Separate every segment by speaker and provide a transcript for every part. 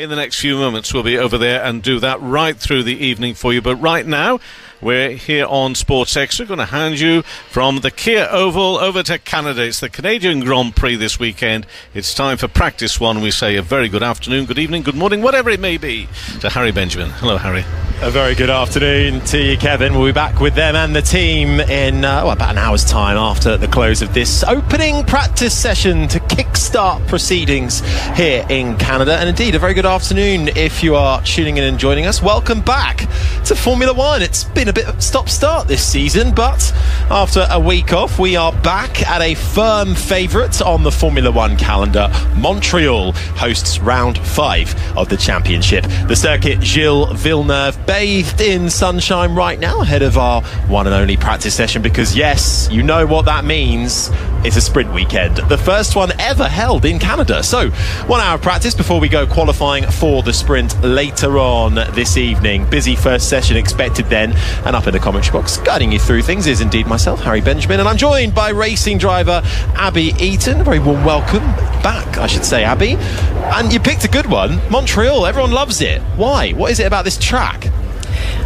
Speaker 1: in the next few moments. We'll be over there and do that right through the evening for you. But right now, we're here on Sports Extra, going to hand you from the Kia Oval over to Canada. It's the Canadian Grand Prix this weekend. It's time for practice one. We say a very good afternoon, good evening, good morning, whatever it may be, to Harry Benjamin. Hello, Harry.
Speaker 2: A very good afternoon to you, Kevin. We'll be back with them and the team in about an hour's time after the close of this opening practice session to kickstart proceedings here in Canada. And indeed, a very good afternoon if you are tuning in and joining us. Welcome back to Formula One. It's been a bit of stop-start this season, but after a week off, we are back at a firm favourite on the Formula One calendar. Montreal hosts round 5 of the championship. The circuit Gilles Villeneuve, bathed in sunshine right now ahead of our one and only practice session, because yes, you know what that means. It's a sprint weekend, the first one ever held in Canada. So 1 hour of practice before we go qualifying for the sprint later on this evening. Busy first session expected then, and up in the commentary box guiding you through things is indeed myself, Harry Benjamin, and I'm joined by racing driver Abby Eaton. A very warm welcome back, I should say, Abby. And you picked a good one, Montreal. Everyone loves it. Why? What is it about this track?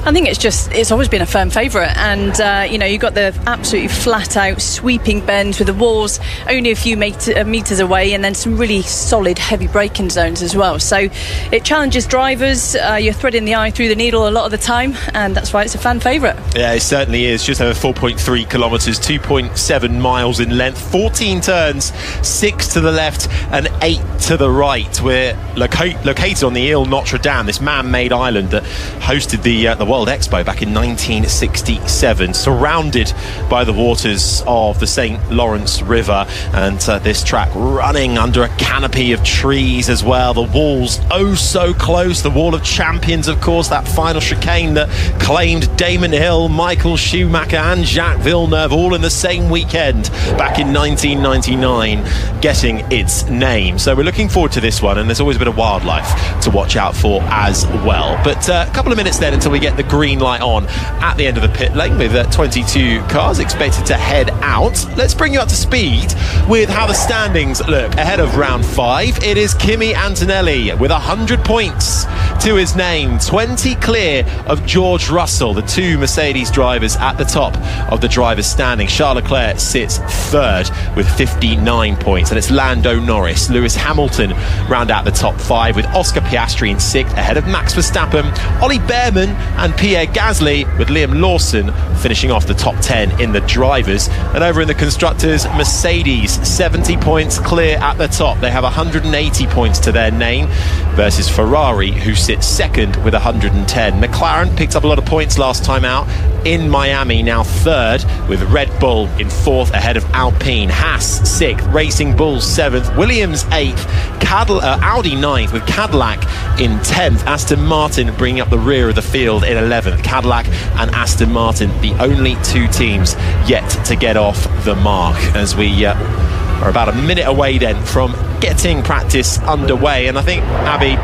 Speaker 3: I think it's always been a firm favourite, and you've got the absolutely flat out sweeping bends with the walls only a few metres away, and then some really solid heavy braking zones as well. So it challenges drivers. You're threading the eye through the needle a lot of the time, and that's why it's a fan favourite. Yeah,
Speaker 2: it certainly is. Just over 4.3 kilometres, 2.7 miles in length, 14 turns, 6 to the left and 8 to the right. We're located on the Ile Notre Dame, this man-made island that hosted the World Expo back in 1967, surrounded by the waters of the St. Lawrence River, and this track running under a canopy of trees as well. The walls oh so close, the Wall of Champions, of course, that final chicane that claimed Damon Hill, Michael Schumacher and Jacques Villeneuve all in the same weekend back in 1999, getting its name. So we're looking forward to this one, and there's always a bit of wildlife to watch out for as well. But a couple of minutes then until we get the green light on at the end of the pit lane, with 22 cars expected to head out. Let's bring you up to speed with how the standings look ahead of round 5. It is Kimi Antonelli with 100 points to his name, 20 clear of George Russell, the two Mercedes drivers at the top of the drivers' standing. Charles Leclerc sits third with 59 points, and it's Lando Norris, Lewis Hamilton round out the top 5, with Oscar Piastri in 6th ahead of Max Verstappen, Ollie Behrman and Pierre Gasly, with Liam Lawson finishing off the top 10 in the drivers. And over in the constructors, Mercedes 70 points clear at the top. They have 180 points to their name versus Ferrari, who sits second with 110. McLaren picked up a lot of points last time out in Miami, now third, with Red Bull in 4th ahead of Alpine. Haas 6th, Racing Bulls 7th, Williams 8th, Audi 9th, with Cadillac in 10th. Aston Martin bringing up the rear of the field in 11th. Cadillac and Aston Martin, the only two teams yet to get off the mark, as we are about a minute away then from getting practice underway. And I think, Abby,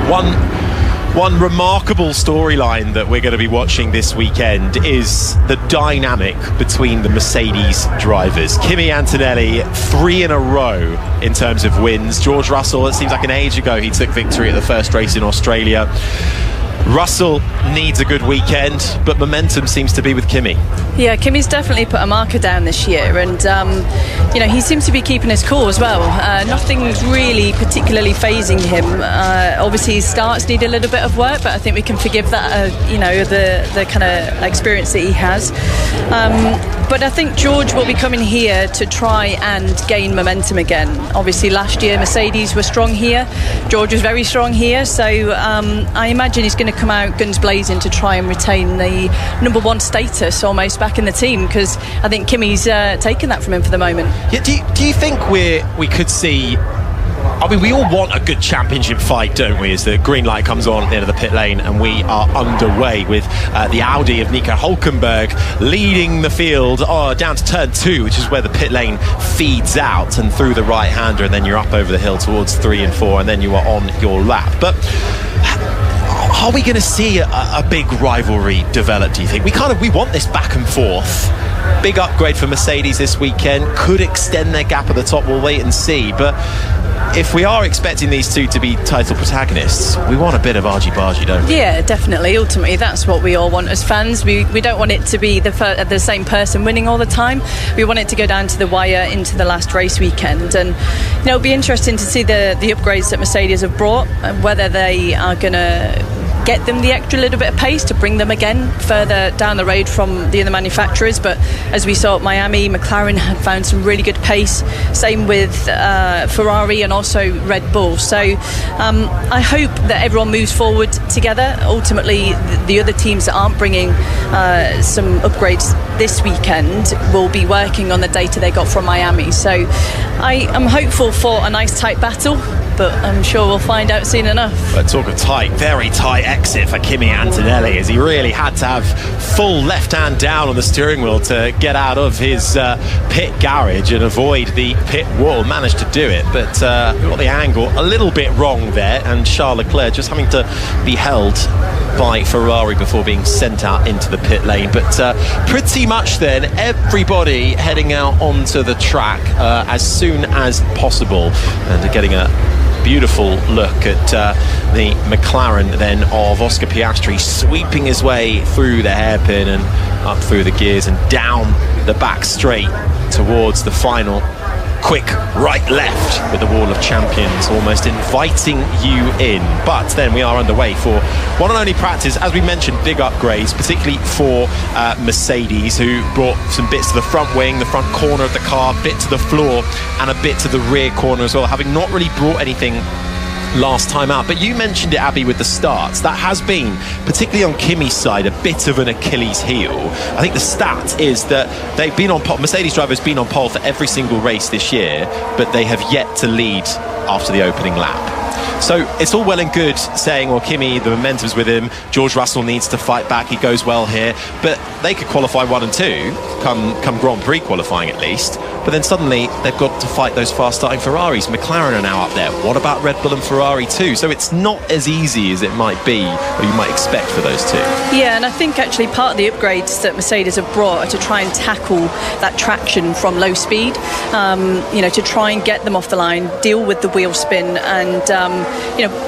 Speaker 2: one remarkable storyline that we're going to be watching this weekend is the dynamic between the Mercedes drivers. Kimi Antonelli, 3 in a row in terms of wins. George Russell, it seems like an age ago he took victory at the first race in Australia. Russell needs a good weekend, but momentum seems to be with Kimi.
Speaker 3: Yeah, Kimi's definitely put a marker down this year, and he seems to be keeping his cool as well. Nothing's really particularly phasing him. Obviously his starts need a little bit of work, but I think we can forgive that, the kind of experience that he has. But I think George will be coming here to try and gain momentum again. Obviously last year Mercedes were strong here, George was very strong here, so I imagine he's going to come out guns blazing to try and retain the number 1 status almost back in the team, because I think Kimi's taken that from him for the moment.
Speaker 2: Yeah, do you think we could see, I mean, we all want a good championship fight, don't we, as the green light comes on at the end of the pit lane, and we are underway with the Audi of Nico Hülkenberg leading the field down to turn 2, which is where the pit lane feeds out and through the right-hander, and then you're up over the hill towards 3 and 4, and then you are on your lap. But are we going to see a big rivalry develop, do you think? We want this back and forth big upgrade for Mercedes this weekend. Could extend their gap at the top. We'll wait and see. But if we are expecting these two to be title protagonists, we want a bit of argy-bargy, don't we?
Speaker 3: Yeah, definitely. Ultimately, that's what we all want as fans. We don't want it to be the same person winning all the time. We want it to go down to the wire into the last race weekend. And it'll be interesting to see the upgrades that Mercedes have brought, and whether they are going to get them the extra little bit of pace to bring them again further down the road from the other manufacturers. But as we saw at Miami, McLaren had found some really good pace, same with Ferrari and also Red Bull. So I hope that everyone moves forward together. Ultimately, the other teams that aren't bringing some upgrades this weekend will be working on the data they got from Miami. So I am hopeful for a nice tight battle, but I'm sure we'll find out soon enough.
Speaker 2: But talk of tight, very tight exit for Kimi Antonelli, as he really had to have full left hand down on the steering wheel to get out of his pit garage and avoid the pit wall. Managed to do it, but got the angle a little bit wrong there, and Charles Leclerc just having to be held by Ferrari before being sent out into the pit lane. But pretty much then everybody heading out onto the track as soon as possible, and getting a beautiful look at the McLaren then of Oscar Piastri sweeping his way through the hairpin and up through the gears and down the back straight towards the final quick right-left with the Wall of Champions almost inviting you in. But then we are underway for one and only practice. As we mentioned, big upgrades, particularly for Mercedes, who brought some bits to the front wing, the front corner of the car, bit to the floor and a bit to the rear corner as well, having not really brought anything last time out. But you mentioned it, Abby, with the starts. That has been, particularly on Kimi's side, a bit of an Achilles heel. I think the stat is that they've been on pole, Mercedes drivers been on pole for every single race this year, but they have yet to lead after the opening lap. So it's all well and good saying, well, Kimi, the momentum's with him, George Russell needs to fight back, he goes well here, but they could qualify 1 and 2, come Grand Prix qualifying at least, but then suddenly they've got to fight those fast-starting Ferraris. McLaren are now up there. What about Red Bull and Ferrari too? So it's not as easy as it might be, or you might expect for those two.
Speaker 3: Yeah, and I think actually part of the upgrades that Mercedes have brought are to try and tackle that traction from low speed, to try and get them off the line, deal with the wheel spin, and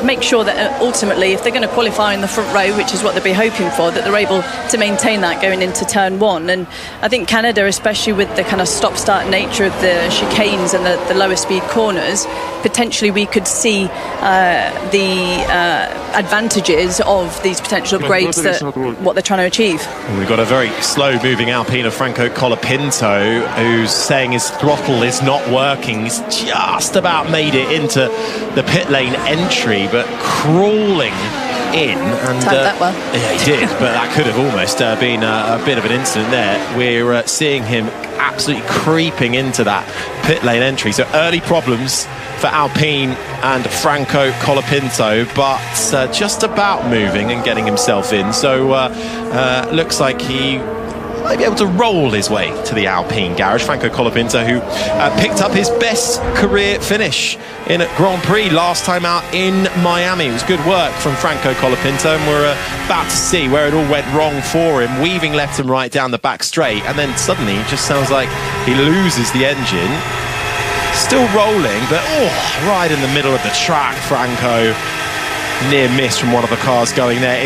Speaker 3: make sure that ultimately, if they're going to qualify in the front row, which is what they'll be hoping for, that they're able to maintain that going into turn 1. And I think Canada, especially with the kind of stop-start nature of the chicanes and the lower speed corners, potentially we could see the advantages of these potential upgrades, that what they're trying to achieve.
Speaker 2: We've got a very slow-moving Alpine of Franco Colapinto, who's saying his throttle is not working. He's just about made it into the pit lane entry, but crawling in, and
Speaker 3: that well.
Speaker 2: Yeah, he did, but that could have almost been a bit of an incident there. We're seeing him absolutely creeping into that pit lane entry. So early problems for Alpine and Franco Colapinto, but just about moving and getting himself in. So looks like he might be able to roll his way to the Alpine garage. Franco Colapinto, who picked up his best career finish in a Grand Prix last time out in Miami. It was good work from Franco Colapinto, and we're about to see where it all went wrong for him, weaving left and right down the back straight, and then suddenly it just sounds like he loses the engine. Still rolling, but right in the middle of the track, Franco. Near miss from one of the cars going there.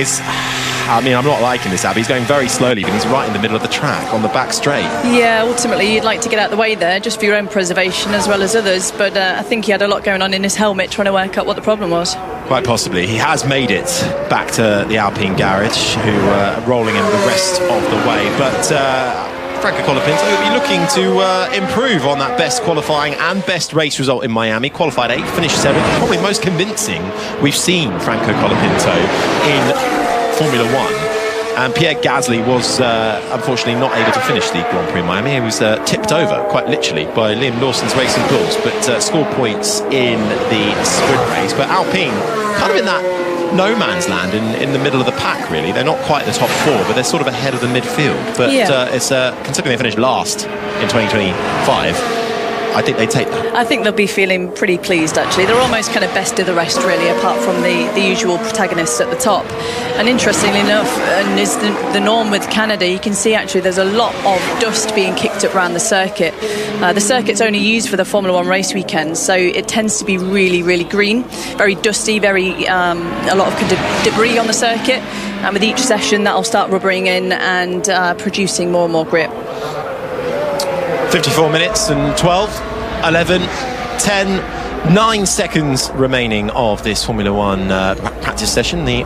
Speaker 2: I'm not liking this, Abby. He's going very slowly, but he's right in the middle of the track on the back straight. Yeah,
Speaker 3: ultimately you'd like to get out of the way there, just for your own preservation as well as others, but I think he had a lot going on in his helmet trying to work out what the problem was.
Speaker 2: Quite possibly. He has made it back to the Alpine garage, who are rolling in the rest of the way, but Franco Colapinto will be looking to improve on that best qualifying and best race result in Miami. Qualified 8th, finished 7th. Probably most convincing we've seen Franco Colapinto in Formula 1. And Pierre Gasly was unfortunately not able to finish the Grand Prix in Miami. He was tipped over, quite literally, by Liam Lawson's Racing Bulls, but scored points in the sprint race. But Alpine, kind of in that no man's land in the middle of the pack, really. They're not quite the top 4, but they're sort of ahead of the midfield. But it's considering they finished last in 2025, I think they take that.
Speaker 3: I think they'll be feeling pretty pleased, actually. They're almost kind of best of the rest, really, apart from the usual protagonists at the top. And interestingly enough, and is the norm with Canada, you can see actually there's a lot of dust being kicked up around the circuit. The circuit's only used for the Formula One race weekend, so it tends to be really, really green, very dusty, very a lot of debris on the circuit. And with each session, that'll start rubbering in and producing more and more grip.
Speaker 2: 54 minutes and 12, 11, 10, 9 seconds remaining of this Formula One practice session. The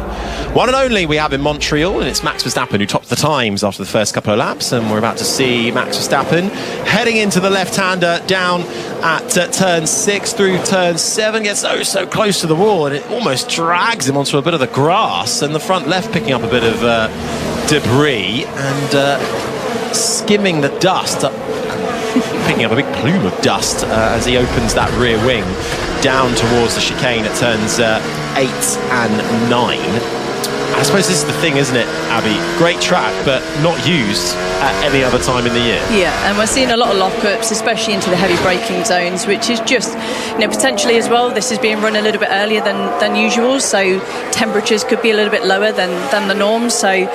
Speaker 2: one and only we have in Montreal, and it's Max Verstappen who topped the times after the first couple of laps. And we're about to see Max Verstappen heading into the left-hander down at turn 6 through turn 7. Gets so close to the wall, and it almost drags him onto a bit of the grass. And the front left picking up a bit of debris and skimming the dust up, picking up a big plume of dust as he opens that rear wing down towards the chicane at turns 8 and 9. I suppose this is the thing, isn't it, Abby? Great track, but not used at any other time in the year.
Speaker 3: Yeah, and we're seeing a lot of lockups, especially into the heavy braking zones, which is just, potentially as well, this is being run a little bit earlier than usual, so temperatures could be a little bit lower than the norm. So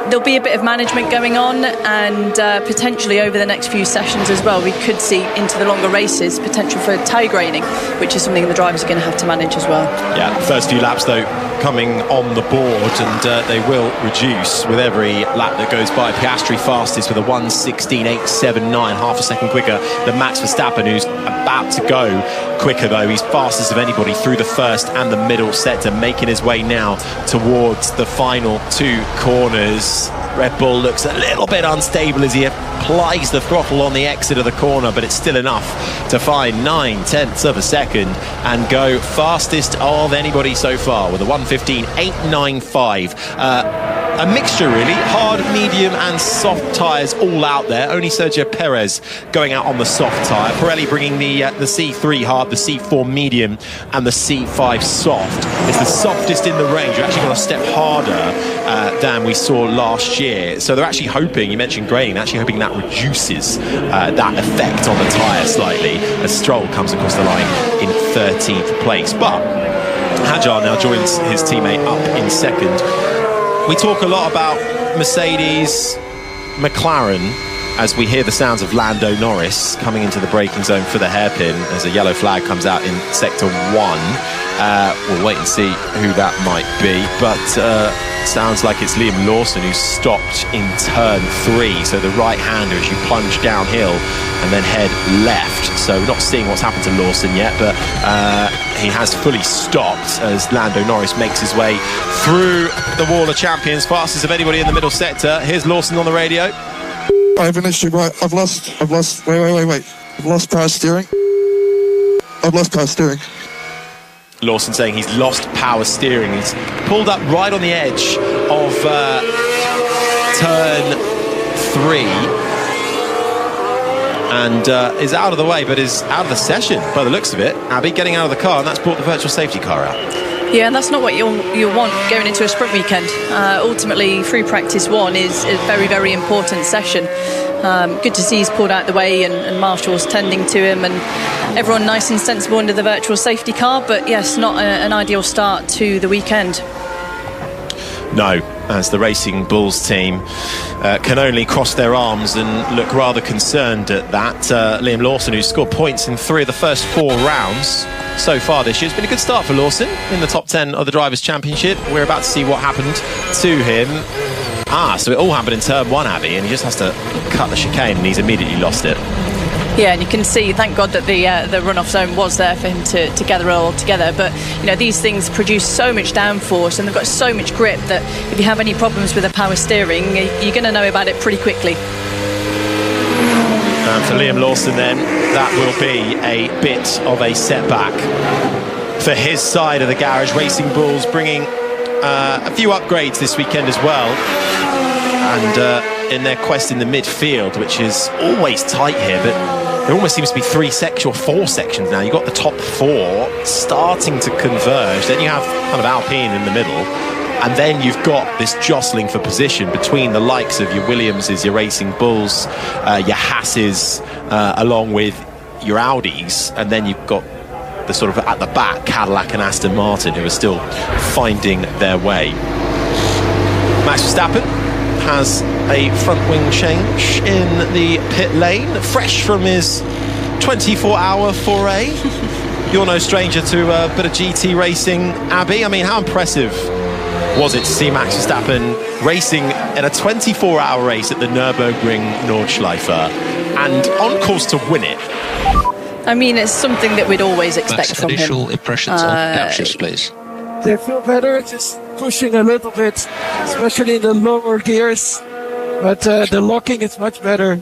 Speaker 3: there'll be a bit of management going on, and potentially over the next few sessions as well, we could see into the longer races potential for tyre graining, which is something the drivers are going to have to manage as well.
Speaker 2: Yeah, first few laps though coming on the board, and they will reduce with every lap that goes by. Piastri fastest with a 1:16.879, half a second quicker than Max Verstappen, who's about to go quicker though. He's fastest of anybody through the first and the middle sector, making his way now towards the final 2 corners. Red Bull looks a little bit unstable as he applies the throttle on the exit of the corner, but it's still enough to find 9/10 of a second and go fastest of anybody so far with a 1:15.895. A mixture really, hard, medium and soft tyres all out there. Only Sergio Perez going out on the soft tyre. Pirelli bringing the C3 hard, the C4 medium and the C5 soft. It's the softest in the range. You're actually got a step harder than we saw last year. So they're actually hoping, you mentioned graining, actually hoping that reduces that effect on the tyre slightly as Stroll comes across the line in 13th place. But Hadjar now joins his teammate up in second. We talk a lot about Mercedes, McLaren, as we hear the sounds of Lando Norris coming into the braking zone for the hairpin as a yellow flag comes out in sector 1. We'll wait and see who that might be, but sounds like it's Liam Lawson who's stopped in turn 3, so the right-hander as you plunge downhill and then head left. So we're not seeing what's happened to Lawson yet, but he has fully stopped as Lando Norris makes his way through the wall of champions, fastest of anybody in the middle sector. Here's Lawson on the radio.
Speaker 4: I have an issue, right? I've lost, wait. I've lost power steering.
Speaker 2: Lawson saying he's lost power steering. He's pulled up right on the edge of turn 3 and is out of the way, but is out of the session by the looks of it. Abby getting out of the car, and that's brought the virtual safety car out.
Speaker 3: Yeah, and that's not what you'll want going into a sprint weekend. Ultimately, through practice 1 is a very, very important session. Good to see he's pulled out the way and Marshall's tending to him and everyone nice and sensible under the virtual safety car, but yes, not an ideal start to the weekend.
Speaker 2: No, as the Racing Bulls team can only cross their arms and look rather concerned at that. Liam Lawson, who's scored points in 3 of the first 4 rounds so far this year. It's been a good start for Lawson in the top 10 of the Drivers' Championship. We're about to see what happened to him. So it all happened in turn 1, Abby, and he just has to cut the chicane and he's immediately lost it.
Speaker 3: Yeah, and you can see, thank God that the runoff zone was there for him to gather it all together. But, these things produce so much downforce and they've got so much grip that if you have any problems with the power steering, you're going to know about it pretty quickly.
Speaker 2: And for Liam Lawson then, that will be a bit of a setback for his side of the garage. Racing Bulls bringing a few upgrades this weekend as well. And in their quest in the midfield, which is always tight here, but there almost seems to be 4 sections now. You've got the top 4 starting to converge. Then you have kind of Alpine in the middle. And then you've got this jostling for position between the likes of your Williamses, your Racing Bulls, your Hasses, along with your Audis, and then you've got the sort of at the back Cadillac and Aston Martin, who are still finding their way. Max Verstappen has a front wing change in the pit lane, fresh from his 24-hour foray. You're no stranger to a bit of GT racing, Abby. I mean, how impressive was it to see Max Verstappen racing in a 24-hour race at the Nürburgring Nordschleife and on course to win it?
Speaker 3: I mean, it's something that we'd always expect from him.
Speaker 5: Initial impressions on downshift, please.
Speaker 4: They feel better, just pushing a little bit, especially in the lower gears. But the locking is much better.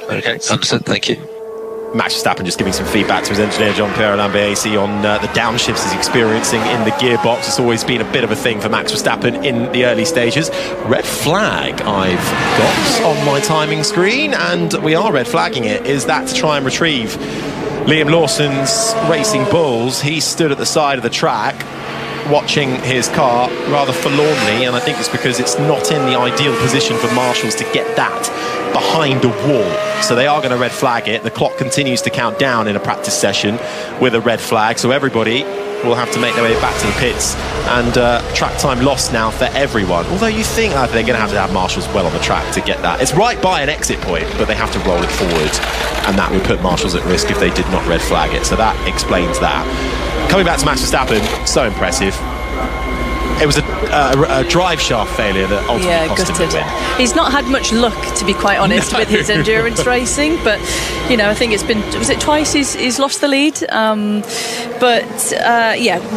Speaker 5: Okay, understood. Thank you.
Speaker 2: Max Verstappen just giving some feedback to his engineer Jean-Pierre Lambiase on the downshifts he's experiencing in the gearbox. It's always been a bit of a thing for Max Verstappen in the early stages. Red flag I've got on my timing screen, and we are red flagging it. Is that to try and retrieve Liam Lawson's Racing Bulls? He stood at the side of the track watching his car rather forlornly, and I think it's because it's not in the ideal position for marshals to get that behind a wall. So they are going to red flag it. The clock continues to count down in a practice session with a red flag, so everybody will have to make their way back to the pits, and track time lost now for everyone. Although you think they're going to have marshals well on the track to get that. It's right by an exit point, but they have to roll it forward, and that would put marshals at risk if they did not red flag it. So that explains that. Coming back to Max Verstappen, so impressive. It was a drive shaft failure that ultimately cost him the win.
Speaker 3: He's not had much luck, to be quite honest, with his endurance racing, but you know, I think it's been, was it twice he's lost the lead?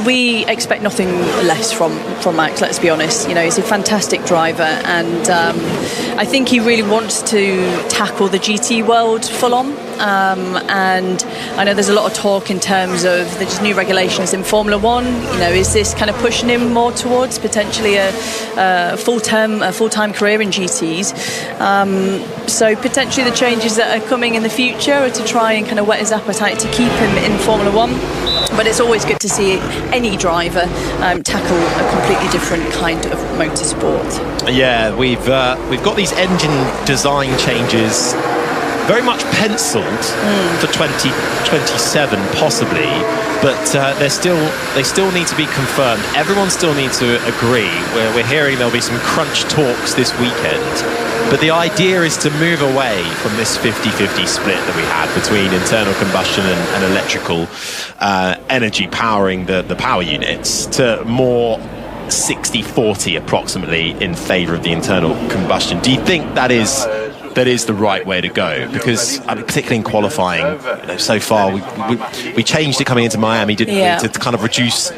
Speaker 3: We expect nothing less from Max, let's be honest. You know, he's a fantastic driver, and I think he really wants to tackle the GT world full on. And I know there's a lot of talk in terms of the new regulations in Formula One. You know, is this kind of pushing him more towards potentially a full-time career in GTs? So potentially the changes that are coming in the future are to try and kind of whet his appetite to keep him in Formula One. But it's always good to see any driver tackle a completely different kind of motorsport.
Speaker 2: Yeah, we've got these engine design changes very much penciled for 2027 possibly, but they still need to be confirmed. Everyone still needs to agree. We're hearing there'll be some crunch talks this weekend, but the idea is to move away from this 50-50 split that we had between internal combustion and electrical energy powering the power units to more 60-40 approximately in favour of the internal combustion. Do you think that is the right way to go? Because particularly in qualifying, so far we changed it coming into Miami, didn't we, to kind of reduce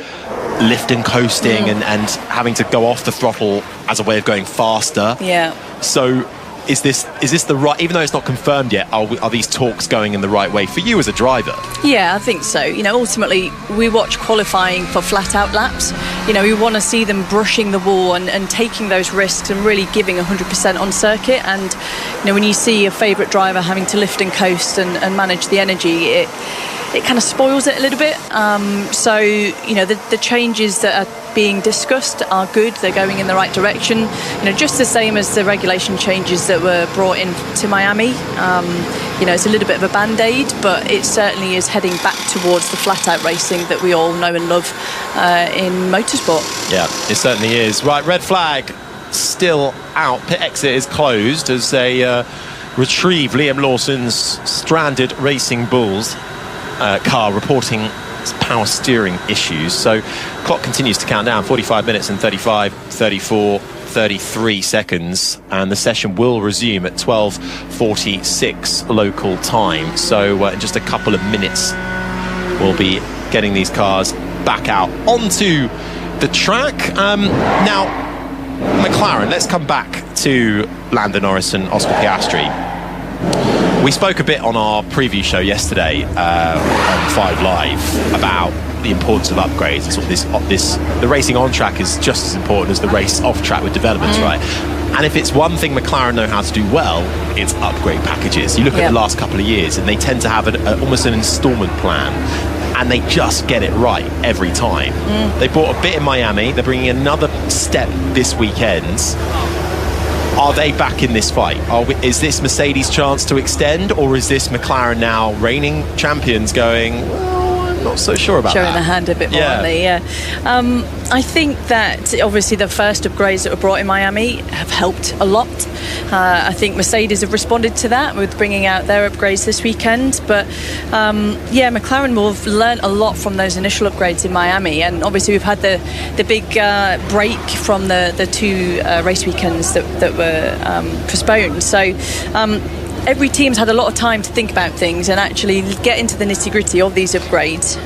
Speaker 2: lift and coasting and having to go off the throttle as a way of going faster. So is this the right, even though it's not confirmed yet, are these talks going in the right way for you as a driver? Yeah,
Speaker 3: I think so. You know, ultimately we watch qualifying for flat out laps. You know, we want to see them brushing the wall and taking those risks and really giving 100% on circuit. And you know, when you see your favourite driver having to lift and coast and manage the energy, it kind of spoils it a little bit. So, you know, the changes that are being discussed are good. They're going in the right direction. You know, just the same as the regulation changes that were brought in to Miami. You know, it's a little bit of a band-aid, but it certainly is heading back towards the flat-out racing that we all know and love in motorsport. Yeah, it certainly is. Right, red flag still out. Pit exit is closed as they retrieve Liam Lawson's stranded Racing Bulls car, reporting power steering issues. So clock continues to count down, 45 minutes and 35, 34, 33 seconds, and the session will resume at 12:46 local time. So in just a couple of minutes we'll be getting these cars back out onto the track. Now McLaren, let's come back to Lando Norris and Oscar Piastri. We spoke a bit on our preview show yesterday on 5 Live about the importance of upgrades. And sort of the racing on track is just as important as the race off track with developments, right? And if it's one thing McLaren know how to do well, it's upgrade packages. You look at the last couple of years and they tend to have almost an instalment plan.
Speaker 2: and they just get it right every time. They bought a bit in Miami. They're bringing another step this weekend. Are they back in this fight? Is this Mercedes' chance to extend, or is this McLaren now reigning champions going, well, I'm not so sure about
Speaker 3: Showing
Speaker 2: that?
Speaker 3: the hand a bit more, aren't they? Yeah. I think that obviously the first upgrades that were brought in Miami have helped a lot. I think Mercedes have responded to that with bringing out their upgrades this weekend. But McLaren will have learned a lot from those initial upgrades in Miami. And obviously we've had the big break from the two race weekends that were postponed. So every team's had a lot of time to think about things and actually get into the nitty-gritty of these upgrades.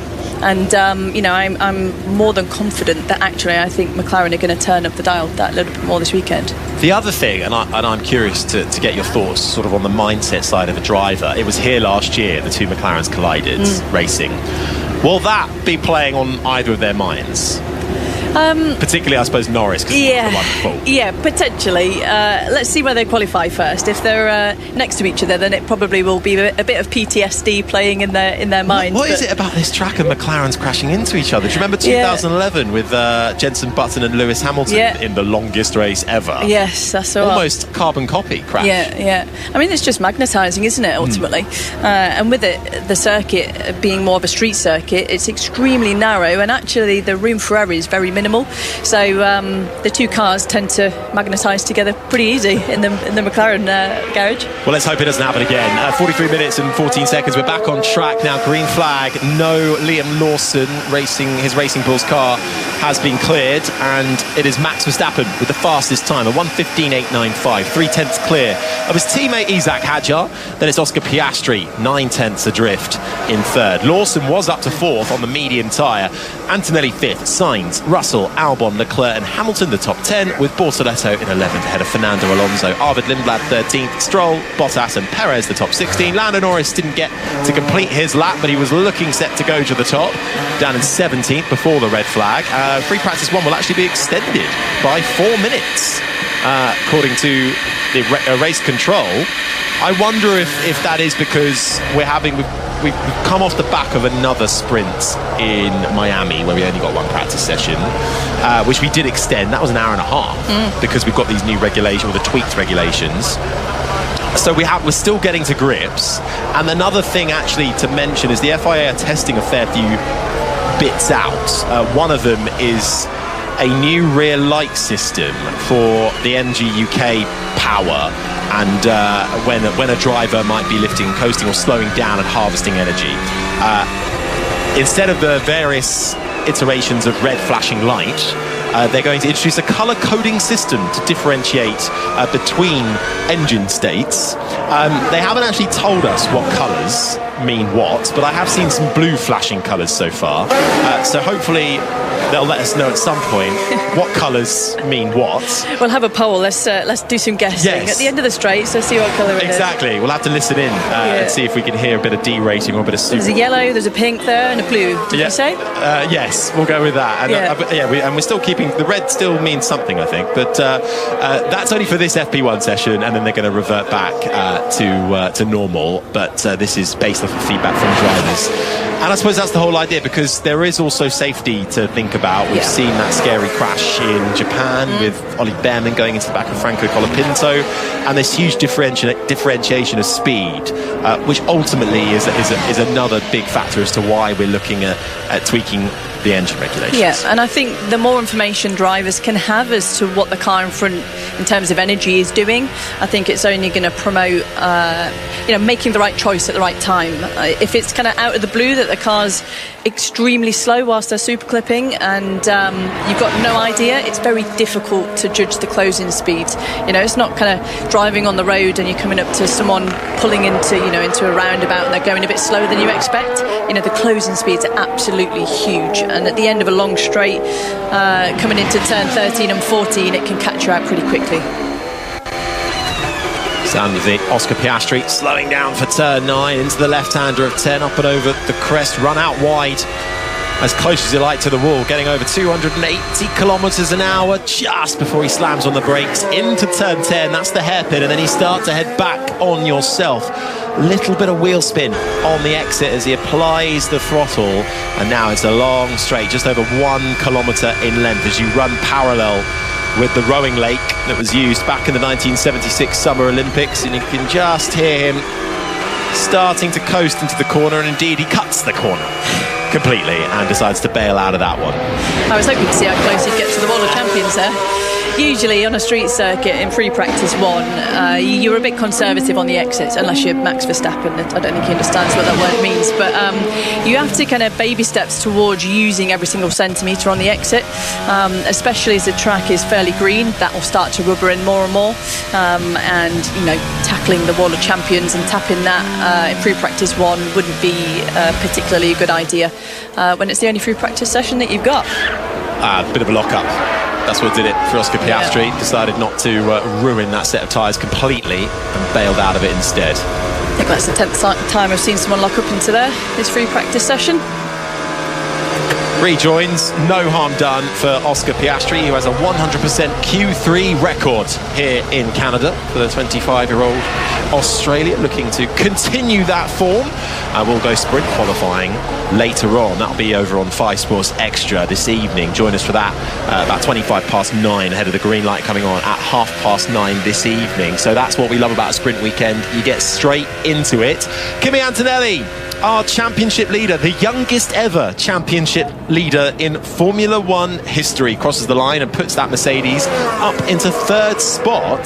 Speaker 3: And, I'm more than confident that actually I think McLaren are going to turn up the dial that little bit more this weekend.
Speaker 2: The other thing, and I'm curious to get your thoughts sort of on the mindset side of a driver. It was here last year, the two McLarens collided racing. Will that be playing on either of their minds? Particularly, I suppose, Norris, because he's the one fault.
Speaker 3: Yeah, potentially. Let's see where they qualify first. If they're next to each other, then it probably will be a bit of PTSD playing in their minds.
Speaker 2: What is it about this track and McLaren's crashing into each other? Do you remember 2011 with Jenson Button and Lewis Hamilton in the longest race ever?
Speaker 3: Yes, that's all.
Speaker 2: Almost carbon copy crash.
Speaker 3: Yeah. I mean, it's just magnetising, isn't it, ultimately? And with it, the circuit being more of a street circuit, it's extremely narrow, and actually the room for error is very minimal. So the two cars tend to magnetise together pretty easy in the McLaren garage.
Speaker 2: Well, let's hope it doesn't happen again. 43 minutes and 14 seconds. We're back on track now. Green flag. No Liam Lawson his Racing Bulls car has been cleared, and it is Max Verstappen with the fastest time, a 1:15.895, 3/10 clear of his teammate Isaac Hadjar. Then it's Oscar Piastri, 9/10 adrift in third. Lawson was up to fourth on the medium tyre. Antonelli fifth. Sainz, Russell, Albon, Leclerc and Hamilton the top 10, with Bortoletto in 11th ahead of Fernando Alonso. Arvid Lindblad 13th, Stroll, Bottas and Perez the top 16. Lando Norris didn't get to complete his lap, but he was looking set to go to the top, down in 17th before the red flag. Free practice 1 will actually be extended by 4 minutes, according to the race control. I wonder if that is because we've come off the back of another sprint in Miami where we only got one practice session, which we did extend. That was an hour and a half because we've got these new regulations, or the tweaked regulations. So we're still getting to grips. And another thing actually to mention is the FIA are testing a fair few bits out. One of them is a new rear light system for the MG UK power, and when a driver might be lifting, coasting or slowing down and harvesting energy. Instead of the various iterations of red flashing light, they're going to introduce a colour coding system to differentiate between engine states. They haven't actually told us what colours mean what, but I have seen some blue flashing colours so far. So hopefully they'll let us know at some point what colours mean what. We'll
Speaker 3: have a poll. Let's do some guessing.
Speaker 2: Yes.
Speaker 3: At the end of the straight, let's see what colour it is.
Speaker 2: Exactly. We'll have to listen in and see if we can hear a bit of D rating or a bit of super.
Speaker 3: There's a yellow, there's a pink there, and a blue. Did you say?
Speaker 2: Yes, we'll go with that. And we're still keeping the red. Still means something, I think. But that's only for this FP1 session, and then they're going to revert back to normal. But this is based off of feedback from drivers. And I suppose that's the whole idea, because there is also safety to think about. We've seen that scary crash in Japan with Ollie Behrman going into the back of Franco Colapinto, and this huge differentiation of speed, which ultimately is another big factor as to why we're looking at tweaking the engine regulations.
Speaker 3: Yeah, and I think the more information drivers can have as to what the car in front in terms of energy is doing, I think it's only going to promote making the right choice at the right time. If it's kind of out of the blue that the car's extremely slow whilst they're super clipping and you've got no idea, it's very difficult to judge the closing speed. It's not kind of driving on the road and you're coming up to someone pulling into a roundabout and they're going a bit slower than you expect. The closing speeds are absolutely huge, and at the end of a long straight, coming into turn 13 and 14, it can catch you out pretty quickly.
Speaker 2: Sound of the Oscar Piastri slowing down for turn 9 into the left-hander of 10, up and over the crest, run out wide. as close as you like to the wall, getting over 280 kilometres an hour just before he slams on the brakes into turn 10. That's the hairpin, and then he starts to head back on yourself. Little bit of wheel spin on the exit as he applies the throttle, and now it's a long straight, just over 1 kilometre in length as you run parallel with the rowing lake that was used back in the 1976 Summer Olympics, and you can just hear him starting to coast into the corner, and indeed he cuts the corner completely and decides to bail out of that one.
Speaker 3: I was hoping to see how close he'd get to the Wall of Champions there. Usually on a street circuit in free practice one, you're a bit conservative on the exits, unless you're Max Verstappen. I don't think he understands what that word means, but you have to kind of baby steps towards using every single centimetre on the exit, especially as the track is fairly green. That will start to rubber in more and more, and tackling the Wall of Champions and tapping that in free practice one wouldn't be particularly a good idea when it's the only free practice session that you've got.
Speaker 2: A bit of a lock-up. That's what did it for Oscar Piastri. Yeah. Decided not to ruin that set of tyres completely and bailed out of it instead.
Speaker 3: I think that's the 10th time I've seen someone lock up into this free practice session.
Speaker 2: Rejoins, no harm done for Oscar Piastri, who has a 100% Q3 record here in Canada for the 25-year-old Australian, looking to continue that form. We'll go sprint qualifying later on. That'll be over on 5 Sports Extra this evening. Join us for that about 9:25 ahead of the green light coming on at 9:30 this evening. So that's what we love about a sprint weekend. You get straight into it. Kimi Antonelli, our championship leader, the youngest ever championship leader in Formula One history, crosses the line and puts that Mercedes up into 3rd spot,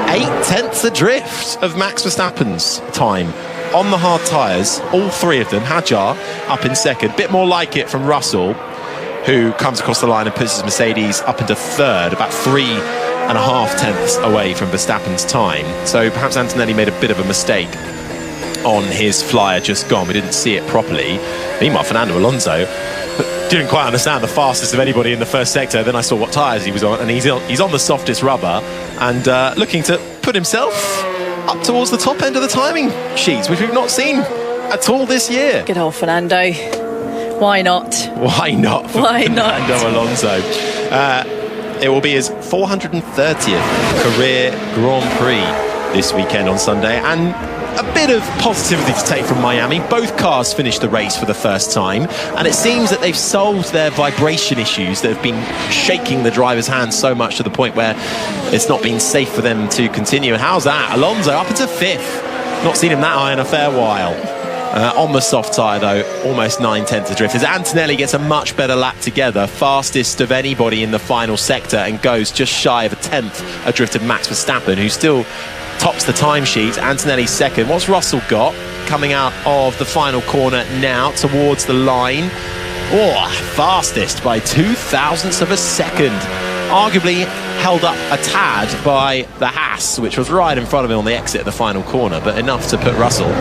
Speaker 2: 8/10 adrift of Max Verstappen's time on the hard tyres. All 3 of them. Hadjar up in 2nd, bit more like it from Russell, who comes across the line and puts his Mercedes up into 3rd, about 3.5 tenths away from Verstappen's time. So perhaps Antonelli made a bit of a mistake on his flyer just gone. We didn't see it properly. Meanwhile, Fernando Alonso didn't quite understand the fastest of anybody in the first sector. Then I saw what tyres he was on, and he's on the softest rubber and looking to put himself up towards the top end of the timing sheets, which we've not seen at all this year.
Speaker 3: Good old Fernando. Why not?
Speaker 2: Why not?
Speaker 3: Why not?
Speaker 2: Fernando Alonso. It will be his 430th career Grand Prix this weekend on Sunday, and a bit of positivity to take from Miami. Both cars finished the race for the first time, and it seems that they've solved their vibration issues that have been shaking the driver's hands so much to the point where it's not been safe for them to continue. And how's that? Alonso up into 5th. Not seen him that high in a fair while. On the soft tyre though, almost 9/10 adrift as Antonelli gets a much better lap together, fastest of anybody in the final sector, and goes just shy of a 10th adrift of Max Verstappen, who still tops the timesheet. Antonelli's 2nd. What's Russell got coming out of the final corner now towards the line? Fastest by 0.02 of a second. Arguably held up a tad by the Haas, which was right in front of him on the exit of the final corner, but enough to put Russell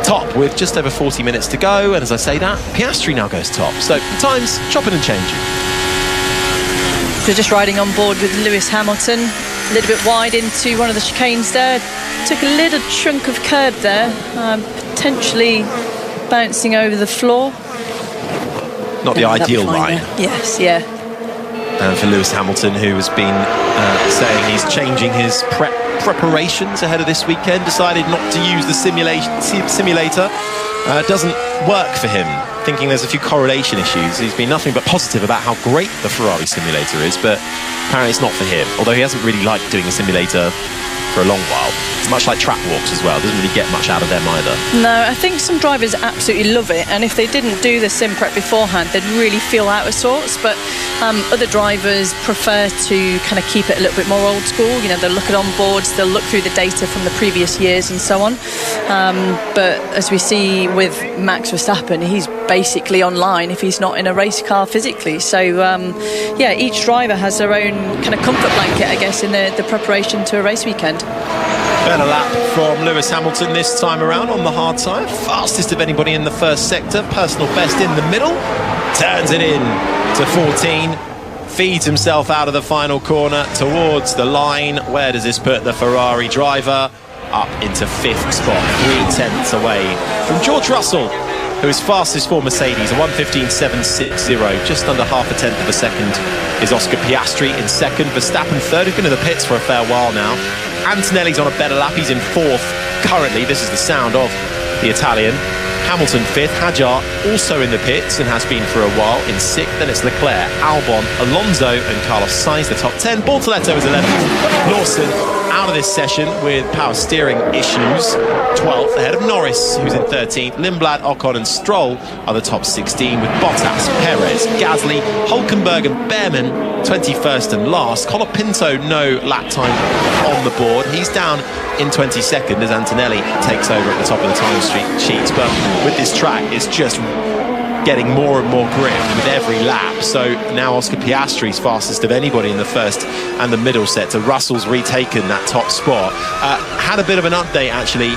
Speaker 2: top with just over 40 minutes to go. And as I say that, Piastri now goes top. So time's chopping and changing.
Speaker 3: So just riding on board with Lewis Hamilton, a little bit wide into one of the chicanes there. Took a little chunk of curb there, potentially bouncing over the floor.
Speaker 2: Not the ideal line.
Speaker 3: Yes, yeah.
Speaker 2: And for Lewis Hamilton, who has been saying he's changing his preparations ahead of this weekend, decided not to use the simulator. Doesn't work for him, thinking there's a few correlation issues. He's been nothing but positive about how great the Ferrari simulator is, but apparently it's not for him, although he hasn't really liked doing a simulator for a long while. It's much like track walks as well, doesn't really get much out of them either.
Speaker 3: No, I think some drivers absolutely love it, and if they didn't do the sim prep beforehand, they'd really feel out of sorts, but other drivers prefer to kind of keep it a little bit more old school. They'll look at onboards, they'll look through the data from the previous years and so on, but as we see with Max Verstappen, he's basically online if he's not in a race car physically. So each driver has their own kind of comfort blanket, I guess, in the preparation to a race weekend.
Speaker 2: Better lap from Lewis Hamilton this time around on the hard side. Fastest of anybody in the first sector. Personal best in the middle. Turns it in to 14. Feeds himself out of the final corner towards the line. Where does this put the Ferrari driver? Up into 5th spot. 0.3 away from George Russell who is fastest for Mercedes, a 1:15.760, just under half a tenth of a second is Oscar Piastri in second. Verstappen third, who's been in the pits for a fair while now. Antonelli's on a better lap, he's in fourth currently. This is the sound of the Italian. Hamilton fifth, Hadjar also in the pits and has been for a while in sixth. Then it's Leclerc, Albon, Alonso and Carlos Sainz, the top 10. Bortoletto is 11th. Lawson out of this session with power steering issues, 12th, ahead of Norris, who's in 13th. Lindblad, Ocon and Stroll are the top 16, with Bottas, Perez, Gasly, Hulkenberg and Behrman 21st and last. Colapinto, no lap time on the board. He's down in 22nd as Antonelli takes over at the top of the time sheets. But with this track, it's just getting more and more grip with every lap. So now Oscar Piastri's fastest of anybody in the first and the middle set. So Russell's retaken that top spot. Had a bit of an update actually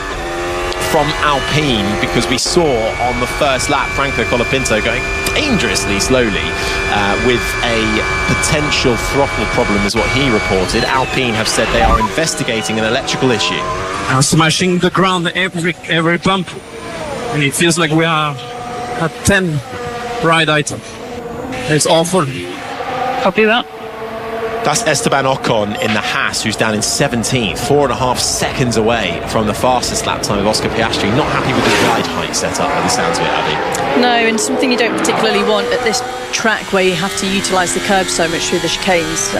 Speaker 2: from Alpine, because we saw on the first lap Franco Colapinto going dangerously slowly with a potential throttle problem is what he reported. Alpine have said they are investigating an electrical issue.
Speaker 4: I'm smashing the ground every bump, and it feels like we are at 10 ride item. It's awful.
Speaker 3: Copy that.
Speaker 2: That's Esteban Ocon in the Haas, who's down in 17th, 4.5 seconds away from the fastest lap time of Oscar Piastri. Not happy with his ride height setup by the sounds of it, Abby.
Speaker 3: No, and something you don't particularly want at this track where you have to utilise the curb so much through the chicanes.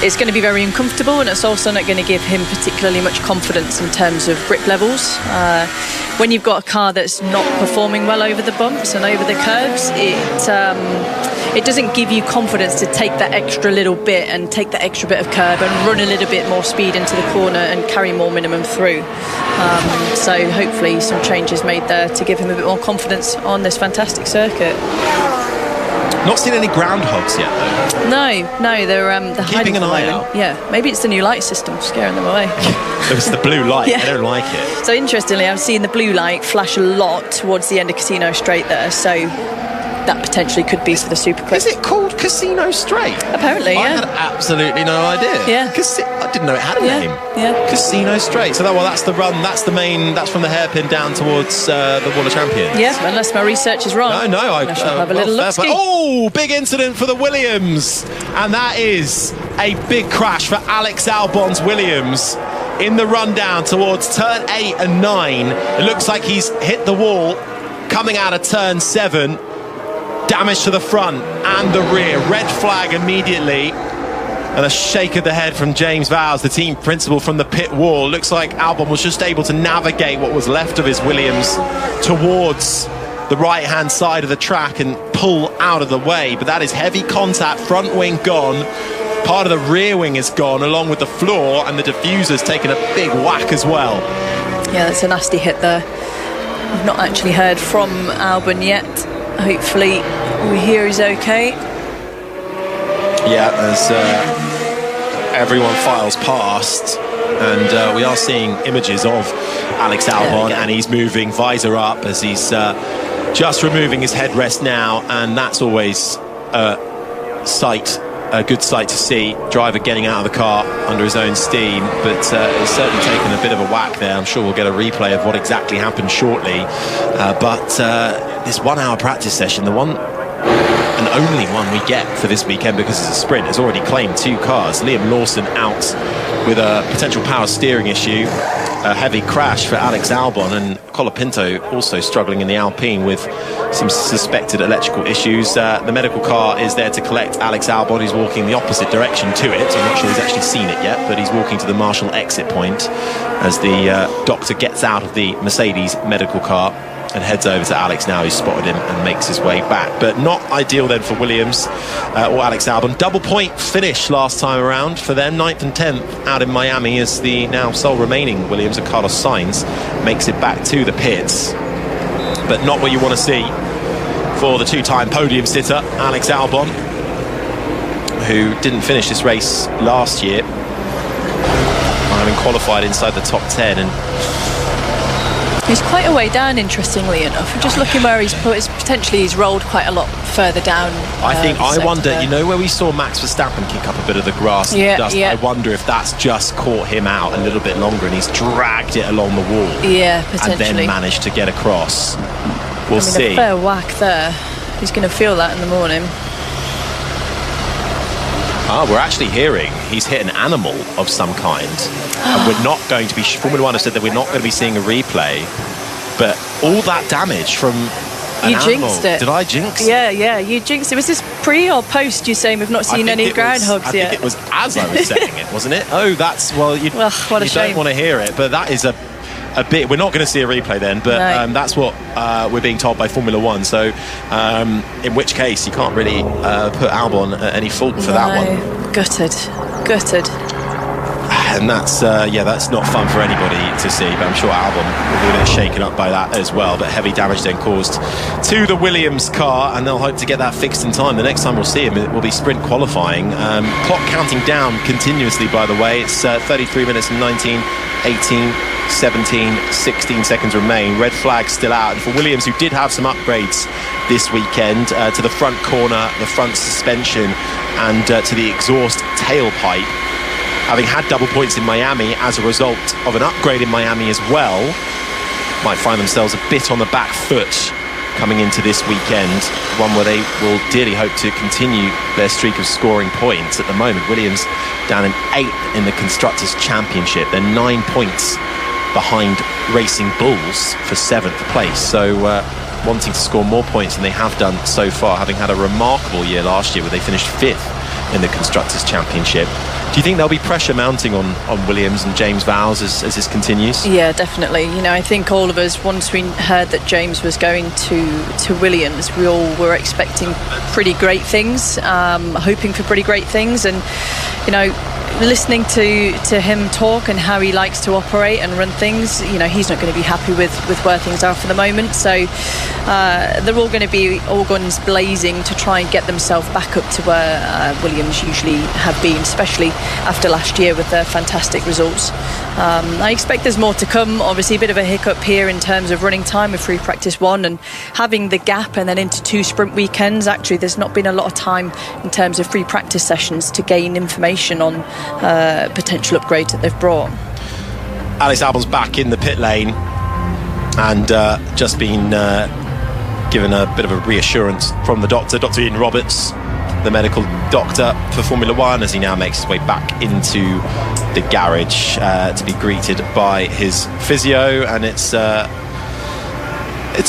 Speaker 3: It's going to be very uncomfortable, and it's also not going to give him particularly much confidence in terms of grip levels. When you've got a car that's not performing well over the bumps and over the curbs, it doesn't give you confidence to take that extra little bit and take that extra bit of curb and run a little bit more speed into the corner and carry more minimum through. So hopefully some changes made there to give him a bit more confidence on this fantastic circuit.
Speaker 2: Not seen any groundhogs yet, though.
Speaker 3: No, they're
Speaker 2: keeping an eye out.
Speaker 3: Yeah, maybe it's the new light system scaring them away.
Speaker 2: It's the blue light.
Speaker 3: Yeah.
Speaker 2: I don't like it.
Speaker 3: So interestingly, I've seen the blue light flash a lot towards the end of Casino Straight there. So that potentially could be for the Supercross.
Speaker 2: Is it called Casino Straight?
Speaker 3: Apparently, yeah.
Speaker 2: I had absolutely no idea.
Speaker 3: Yeah.
Speaker 2: I didn't know it had a name.
Speaker 3: Yeah.
Speaker 2: Casino Straight. So that's the run. That's the main. That's from the hairpin down towards the Wall of Champions.
Speaker 3: Yeah, unless my research is wrong.
Speaker 2: No.
Speaker 3: I shall have a little look.
Speaker 2: Oh, big incident for the Williams, and that is a big crash for Alex Albon's Williams in the run down towards turn 8 and 9. It looks like he's hit the wall coming out of turn 7. Damage to the front and the rear. Red flag immediately. And a shake of the head from James Vowles, the team principal, from the pit wall. Looks like Albon was just able to navigate what was left of his Williams towards the right-hand side of the track and pull out of the way. But that is heavy contact. Front wing gone. Part of the rear wing is gone, along with the floor, and the diffuser's taken a big whack as well.
Speaker 3: Yeah, that's a nasty hit there. I've not actually heard from Albon yet. Hopefully we hear he's okay.
Speaker 2: Yeah, as everyone files past, and we are seeing images of Alex Albon, and he's moving visor up as he's just removing his headrest now, and that's always a good sight to see. Driver getting out of the car under his own steam, but it's certainly taken a bit of a whack there. I'm sure we'll get a replay of what exactly happened shortly. But this 1 hour practice session, the one and only one we get for this weekend because it's a sprint, has already claimed 2 cars. Liam Lawson out with a potential power steering issue. A heavy crash for Alex Albon, and Colapinto also struggling in the Alpine with some suspected electrical issues. The medical car is there to collect Alex Albon. He's walking the opposite direction to it. I'm not sure he's actually seen it yet, but he's walking to the Marshall exit point as the doctor gets out of the Mercedes medical car and heads over to Alex now, who's spotted him and makes his way back. But not ideal then for Williams or Alex Albon. Double point finish last time around for them, 9th and 10th out in Miami, as the now sole remaining Williams of Carlos Sainz makes it back to the pits. But not what you want to see for the 2-time podium sitter, Alex Albon, who didn't finish this race last year, having qualified inside the top 10, and
Speaker 3: he's quite a way down, interestingly enough. Just looking where he's put, potentially he's rolled quite a lot further down.
Speaker 2: I wonder, you know, where we saw Max Verstappen kick up a bit of the grass and dust, I wonder if that's just caught him out a little bit longer and he's dragged it along the wall.
Speaker 3: Yeah, potentially.
Speaker 2: And then managed to get across. we'll see.
Speaker 3: A fair whack there. He's going to feel that in the morning.
Speaker 2: We're actually hearing he's hit an animal of some kind. And we're not going to be... Formula One has said that we're not going to be seeing a replay. But all that damage from an
Speaker 3: You
Speaker 2: animal.
Speaker 3: jinxed it.
Speaker 2: Did I jinx it?
Speaker 3: Yeah, you jinxed it. Was this pre or post you saying we've not seen any groundhogs yet?
Speaker 2: I think it was as I was saying it, wasn't it? Oh, that's... Well, you
Speaker 3: what a shame.
Speaker 2: don't want to hear it, but that is a bit... We're not going to see a replay then, but
Speaker 3: No.
Speaker 2: that's what we're being told by Formula One. So, in which case, you can't really put Albon at any fault for that one.
Speaker 3: Gutted.
Speaker 2: And that's not fun for anybody to see, but I'm sure Albon will be a bit shaken up by that as well. But heavy damage then caused to the Williams car, and they'll hope to get that fixed in time. The next time we'll see him, it will be sprint qualifying. Clock counting down continuously, by the way. It's 33 minutes and 19, 18, 17, 16 seconds remain. Red flag still out. And for Williams, who did have some upgrades this weekend to the front corner, the front suspension, and to the exhaust tailpipe, having had double points in Miami as a result of an upgrade in Miami as well, might find themselves a bit on the back foot coming into this weekend, one where they will dearly hope to continue their streak of scoring points. At the moment, Williams down in 8th in the Constructors' Championship. They're 9 points behind Racing Bulls for 7th place, so wanting to score more points than they have done so far, having had a remarkable year last year where they finished 5th in the Constructors' Championship. Do you think there'll be pressure mounting on Williams and James Vowles as this continues?
Speaker 3: Yeah, definitely. I think all of us, once we heard that James was going to Williams, we all were expecting pretty great things, hoping for pretty great things, and listening to him talk and how he likes to operate and run things, he's not going to be happy with where things are for the moment. So they're all going to be all guns blazing to try and get themselves back up to where Williams usually have been, especially after last year with their fantastic results. I expect there's more to come. Obviously a bit of a hiccup here in terms of running time with free practice 1 and having the gap and then into 2 sprint weekends. Actually, there's not been a lot of time in terms of free practice sessions to gain information on potential upgrades that they've brought.
Speaker 2: Alex Albon's back in the pit lane and just been given a bit of a reassurance from the doctor, Dr. Ian Roberts, the medical doctor for Formula One, as he now makes his way back into the garage to be greeted by his physio. And it's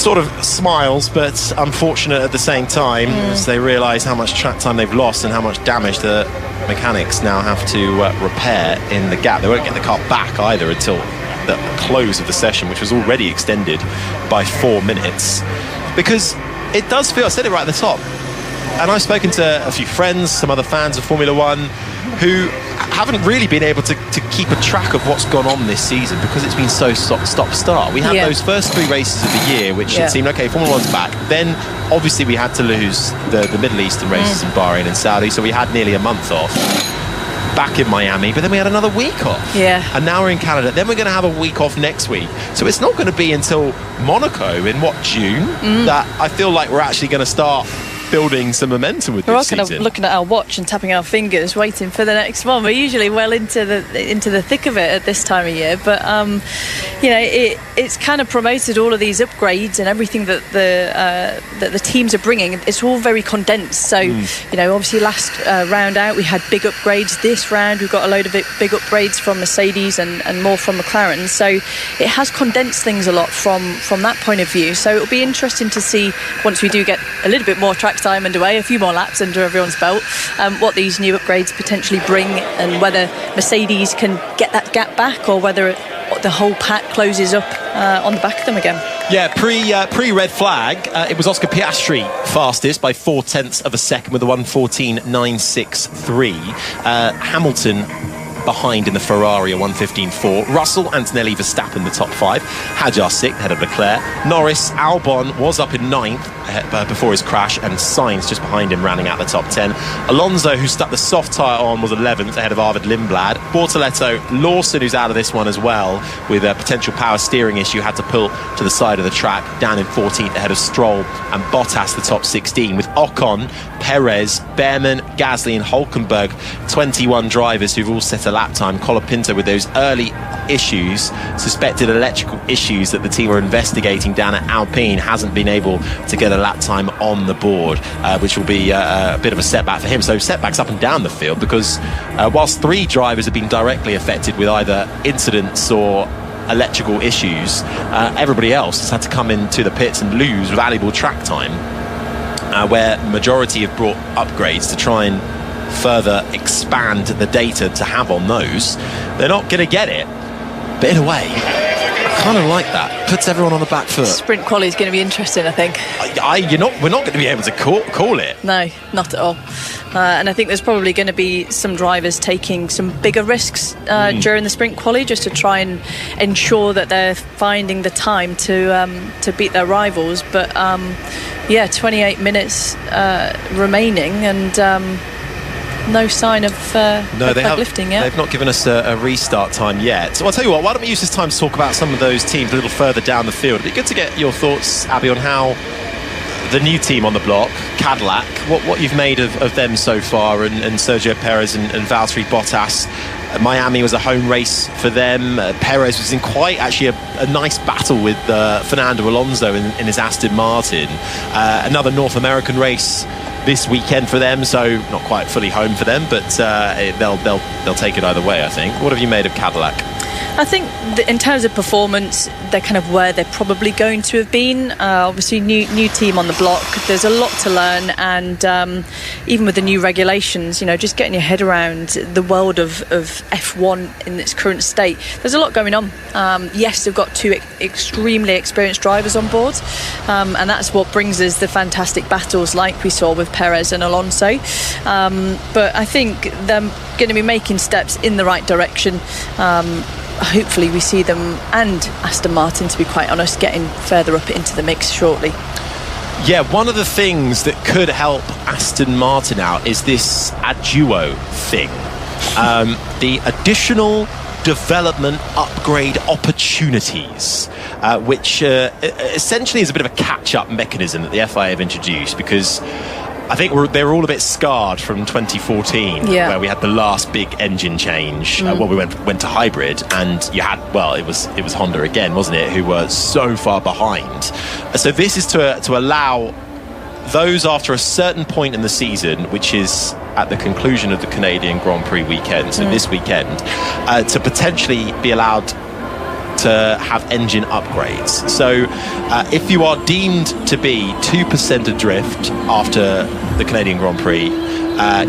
Speaker 2: sort of smiles, but unfortunate at the same time, as they realise how much track time they've lost and how much damage the mechanics now have to repair in the gap. They won't get the car back either until the close of the session, which was already extended by 4 minutes. Because it does feel, I said it right at the top, and I've spoken to a few friends, some other fans of Formula One, who haven't really been able to keep a track of what's gone on this season because it's been so stop-start. We had those first 3 races of the year, which it seemed, okay, Formula One's back. Then, obviously, we had to lose the Middle Eastern races in Bahrain and Saudi, so we had nearly a month off. Back in Miami, but then we had another week off.
Speaker 3: Yeah.
Speaker 2: And now we're in Canada. Then we're going to have a week off next week. So it's not going to be until Monaco in, June, that I feel like we're actually going to start building some momentum with
Speaker 3: we're
Speaker 2: this
Speaker 3: all kind
Speaker 2: season.
Speaker 3: of looking at our watch and tapping our fingers, waiting for the next one. We're usually well into the thick of it at this time of year, but it's kind of promoted all of these upgrades and everything that the teams are bringing. It's all very condensed. So obviously last round out we had big upgrades. This round we've got a load of big upgrades from Mercedes and more from McLaren. So it has condensed things a lot from that point of view. So it'll be interesting to see once we do get a little bit more track time underway, a few more laps under everyone's belt, what these new upgrades potentially bring, and whether Mercedes can get that gap back or whether the whole pack closes up on the back of them again.
Speaker 2: Yeah, pre-red flag, it was Oscar Piastri fastest by 0.4 of a second with a 1:14.963. Hamilton behind in the Ferrari, a 1:15.4. Russell, Antonelli, Verstappen, the top 5. Hadjar 6th, ahead of Leclerc. Norris, Albon was up in 9th. before his crash, and Sainz just behind him, rounding out the top 10. Alonso, who stuck the soft tyre on, was 11th ahead of Arvid Lindblad. Bortoleto, Lawson, who's out of this one as well with a potential power steering issue, had to pull to the side of the track, down in 14th ahead of Stroll and Bottas, the top 16, with Ocon, Perez, Behrman, Gasly and Hulkenberg, 21 drivers who've all set a lap time. Colapinto with those early issues, suspected electrical issues that the team are investigating down at Alpine, hasn't been able to get a lap time on the board, which will be a bit of a setback for him. So setbacks up and down the field, because whilst 3 drivers have been directly affected with either incidents or electrical issues, everybody else has had to come into the pits and lose valuable track time, where majority have brought upgrades to try and further expand the data to have on those. They're not going to get it, but in a way, I kind of like that. Puts everyone on the back foot.
Speaker 3: Sprint quali is going to be interesting, I think.
Speaker 2: We're not going to be able to call it.
Speaker 3: No, not at all. And I think there's probably going to be some drivers taking some bigger risks during the sprint quali, just to try and ensure that they're finding the time to beat their rivals. But 28 minutes remaining, and no sign of lifting yet.
Speaker 2: They've not given us a restart time yet. So I'll tell you what, why don't we use this time to talk about some of those teams a little further down the field. It'd be good to get your thoughts, Abby, on how the new team on the block, Cadillac, what you've made of them so far, and Sergio Perez and Valtteri Bottas. Miami was a home race for them. Perez was in quite actually a nice battle with Fernando Alonso in his Aston Martin. Another North American race this weekend for them, so not quite fully home for them, but they'll take it either way, I think. What have you made of Cadillac?
Speaker 3: I think in terms of performance, they're kind of where they're probably going to have been. Obviously, new team on the block. There's a lot to learn, and even with the new regulations, just getting your head around the world of F1 in its current state. There's a lot going on. Yes, they've got 2 extremely experienced drivers on board, and that's what brings us the fantastic battles like we saw with Perez and Alonso. But I think they're going to be making steps in the right direction. Hopefully we see them and Aston Martin, to be quite honest, getting further up into the mix shortly.
Speaker 2: Yeah, one of the things that could help Aston Martin out is this Aduo thing. The additional development upgrade opportunities, which essentially is a bit of a catch-up mechanism that the FIA have introduced, because I think they were all a bit scarred from 2014, where we had the last big engine change. We went to hybrid, and you had, it was Honda again, wasn't it, who were so far behind. So this is to allow those after a certain point in the season, which is at the conclusion of the Canadian Grand Prix weekend, so this weekend, to potentially be allowed to have engine upgrades. So if you are deemed to be 2% adrift after the Canadian Grand Prix,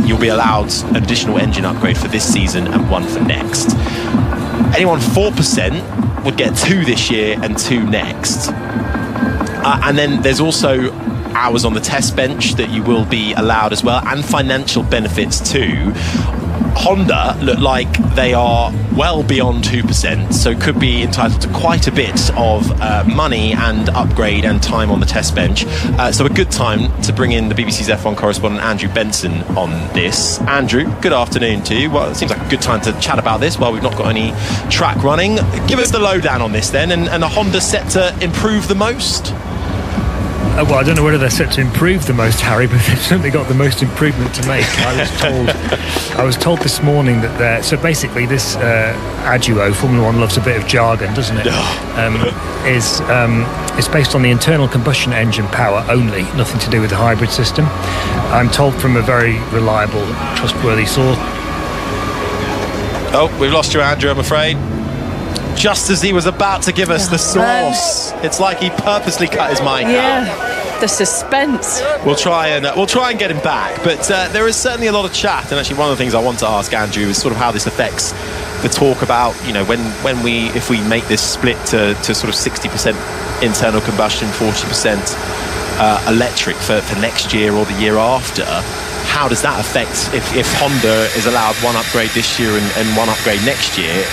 Speaker 2: you'll be allowed an additional engine upgrade for this season and 1 for next. Anyone 4% would get 2 this year and 2 next. And then there's also hours on the test bench that you will be allowed as well, and financial benefits too. Honda look like they are well beyond 2%, so could be entitled to quite a bit of money and upgrade and time on the test bench. So a good time to bring in the BBC's F1 correspondent Andrew Benson on this. Andrew, good afternoon to you. Well, it seems like a good time to chat about this while we've not got any track running. Give us the lowdown on this then, and are Honda set to improve the most?
Speaker 6: Well, I don't know whether they're set to improve the most, Harry, but they've certainly got the most improvement to make. I was told this morning that so basically this Aduo, Formula One loves a bit of jargon, doesn't it? Is based on the internal combustion engine power only, nothing to do with the hybrid system. I'm told from a very reliable, trustworthy source.
Speaker 2: Oh, we've lost you, Andrew, I'm afraid. Just as he was about to give us the source, it's like he purposely cut his mic out.
Speaker 3: The suspense.
Speaker 2: We'll try and get him back, but there is certainly a lot of chat. And actually, one of the things I want to ask Andrew is sort of how this affects the talk about, if we make this split to sort of 60% internal combustion, 40% electric for next year or the year after. How does that affect if Honda is allowed 1 upgrade this year and 1 upgrade next year?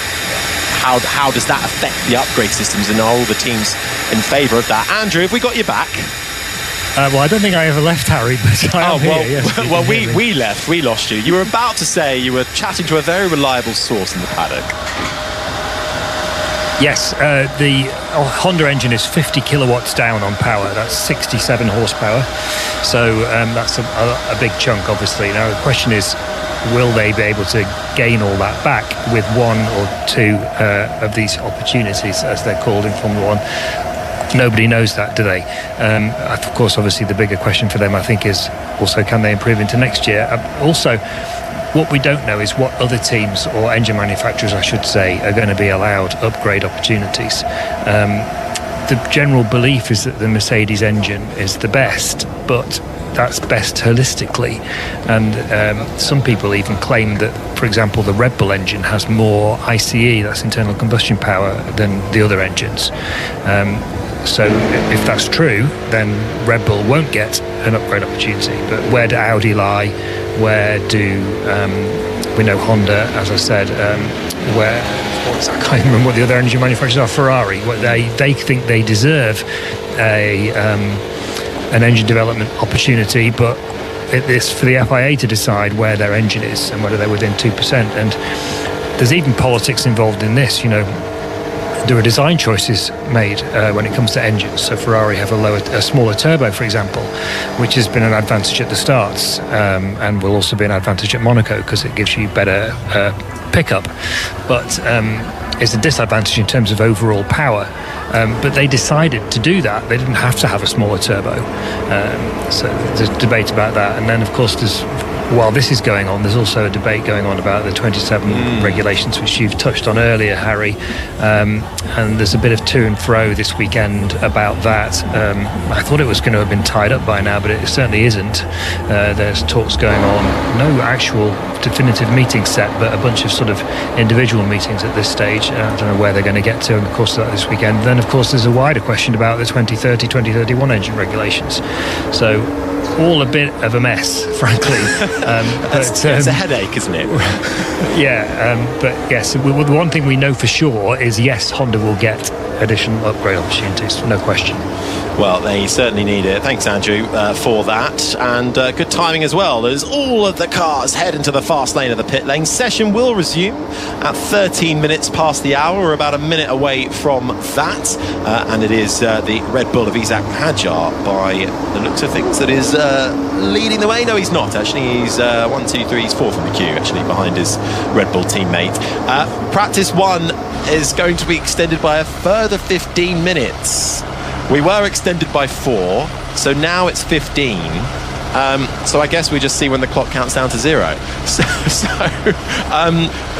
Speaker 2: How does that affect the upgrade systems, and are all the teams in favour of that? Andrew, have we got you back?
Speaker 6: Well, I don't think I ever left, Harry, but I am here. Yes,
Speaker 2: well, we left. We lost you. You were about to say you were chatting to a very reliable source in the paddock.
Speaker 6: Yes, the Honda engine is 50 kilowatts down on power. That's 67 horsepower. So that's a big chunk, obviously. Now, the question is, will they be able to gain all that back with one or two of these opportunities, as they're called in Formula 1? Nobody knows that, do they? Of course, obviously, the bigger question for them, I think, is also, can they improve into next year? Also, what we don't know is what other teams, or engine manufacturers I should say, are going to be allowed upgrade opportunities. The general belief is that the Mercedes engine is the best, but that's best holistically. And some people even claim that, for example, the Red Bull engine has more ICE, that's internal combustion power, than the other engines. So if that's true, then Red Bull won't get an upgrade opportunity. But where do Audi lie? Where do we know Honda, as I said, I can't remember what the other engine manufacturers are. Ferrari, they think they deserve an engine development opportunity, but it's for the FIA to decide where their engine is and whether they're within 2%. And there's even politics involved in this. There are design choices made when it comes to engines. So Ferrari have a smaller turbo, for example, which has been an advantage at the starts, and will also be an advantage at Monaco because it gives you better pickup. But it's a disadvantage in terms of overall power. But they decided to do that. They didn't have to have a smaller turbo. So there's a debate about that. And then, of course, while this is going on, there's also a debate going on about the 27 regulations, which you've touched on earlier, Harry. And there's a bit of to and fro this weekend about that. I thought it was going to have been tied up by now, but it certainly isn't. There's talks going on. No actual definitive meeting set, but a bunch of sort of individual meetings at this stage. I don't know where they're going to get to in the course of that this weekend. Then, of course, there's a wider question about the 2030, 2031 engine regulations. So all a bit of a mess, frankly.
Speaker 2: It's a headache, isn't it?
Speaker 6: But yes, the one thing we know for sure is, yes, Honda will get additional upgrade opportunities, no question.
Speaker 2: Well, they certainly need it. Thanks, Andrew, for that. And good timing as well, as all of the cars head into the fast lane of the pit lane. Session will resume at 13 minutes past the hour. We're about a minute away from that. And it is the Red Bull of Isaac Hadjar, by the looks of things, that is leading the way. No, he's not, actually. He's 1, 2, 3, he's fourth in the queue, actually, behind his Red Bull teammate. Practice 1 is going to be extended by a further 15 minutes. We were extended by 4, so now it's 15. So I guess we just see when the clock counts down to 0. So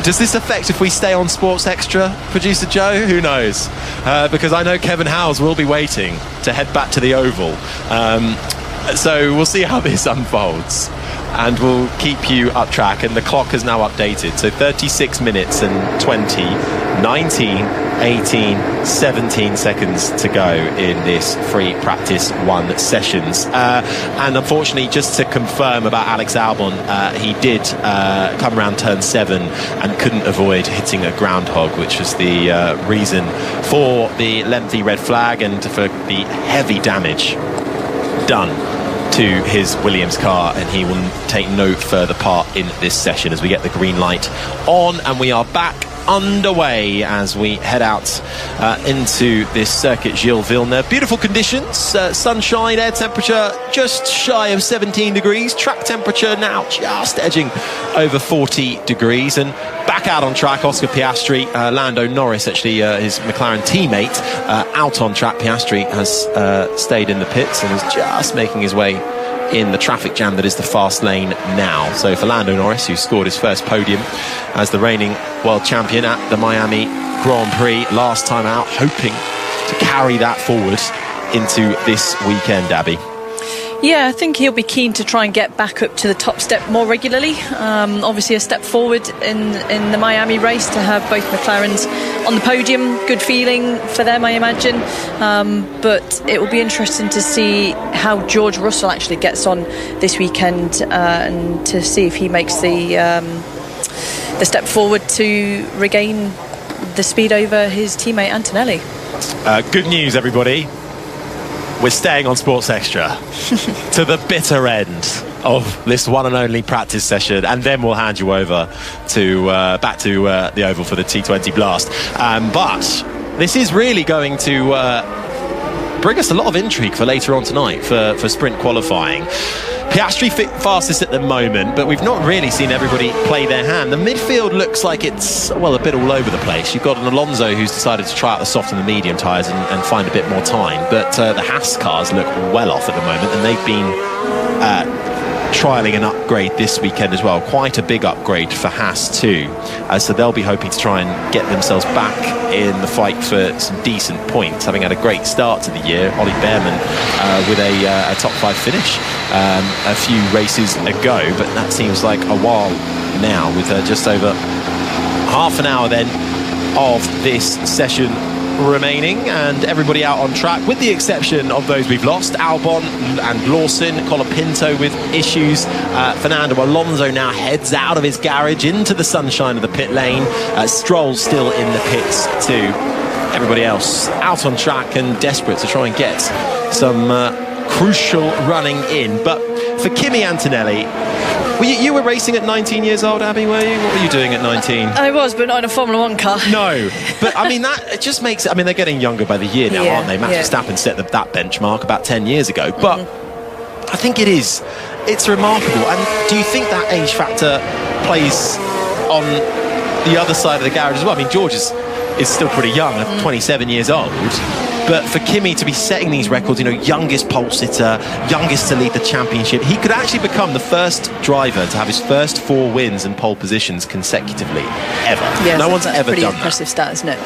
Speaker 2: does this affect if we stay on Sports Extra, producer Joe? Who knows? Because I know Kevin Howes will be waiting to head back to the Oval. So we'll see how this unfolds. And we'll keep you up track. And the clock has now updated. So 36 minutes and 20, 19, 18, 17 seconds to go in this free practice 1 sessions. And unfortunately, just to confirm about Alex Albon, he did come around turn 7 and couldn't avoid hitting a groundhog, which was the reason for the lengthy red flag and for the heavy damage done to his Williams car, and he will take no further part in this session as we get the green light on, and we are back underway as we head out into this circuit Gilles Villeneuve. Beautiful conditions, sunshine, air temperature just shy of 17 degrees, track temperature now just edging over 40 degrees, and back out on track, Oscar Piastri, Lando Norris, actually his McLaren teammate, out on track. Piastri has stayed in the pits and is just making his way in the traffic jam that is the fast lane now. So for Lando Norris, who scored his first podium as the reigning world champion at the Miami Grand Prix last time out, hoping to carry that forward into this weekend, Abby.
Speaker 3: Yeah, I think he'll be keen to try and get back up to the top step more regularly. Obviously a step forward in the Miami race to have both McLarens on the podium. Good feeling for them, I imagine. But it will be interesting to see how George Russell actually gets on this weekend, and to see if he makes the step forward to regain the speed over his teammate Antonelli.
Speaker 2: Good news, everybody. we're staying on Sports Extra to the bitter end of this one and only practice session, and then we'll hand you over to back to the Oval for the T20 Blast. But this is really going to bring us a lot of intrigue for later on tonight for sprint qualifying. Piastri fastest at the moment, but we've not really seen everybody play their hand. The midfield looks like it's, well, a bit all over the place. You've got an Alonso who's decided to try out the soft and the medium tyres and find a bit more time, but the Haas cars look well off at the moment, and they've been trialling an upgrade this weekend as well. Quite a big upgrade for Haas too. So they'll be hoping to try and get themselves back in the fight for some decent points, having had a great start to the year. Ollie Behrman with a top 5 finish a few races ago, but that seems like a while now, with just over half an hour then of this session remaining, and everybody out on track with the exception of those we've lost: Albon and Lawson, Colapinto with issues, Fernando Alonso now heads out of his garage into the sunshine of the pit lane, Stroll still in the pits too. Everybody else out on track and desperate to try and get some crucial running in. But for Kimi Antonelli, you were racing at 19 years old, Abby, were you? What were you doing at 19?
Speaker 3: I was, but not in a Formula 1 car.
Speaker 2: No, but I mean, that it just makes it, I mean, they're getting younger by the year now, aren't they? Max Verstappen set that benchmark about 10 years ago. But I think it's remarkable. And do you think that age factor plays on the other side of the garage as well? I mean, George is still pretty young, 27 years old. But for Kimi to be setting these records, youngest pole sitter, youngest to lead the championship, he could actually become the first driver to have his first 4 wins and pole positions consecutively, ever.
Speaker 3: Yes,
Speaker 2: no one's ever done that.
Speaker 3: Pretty impressive stat, isn't it?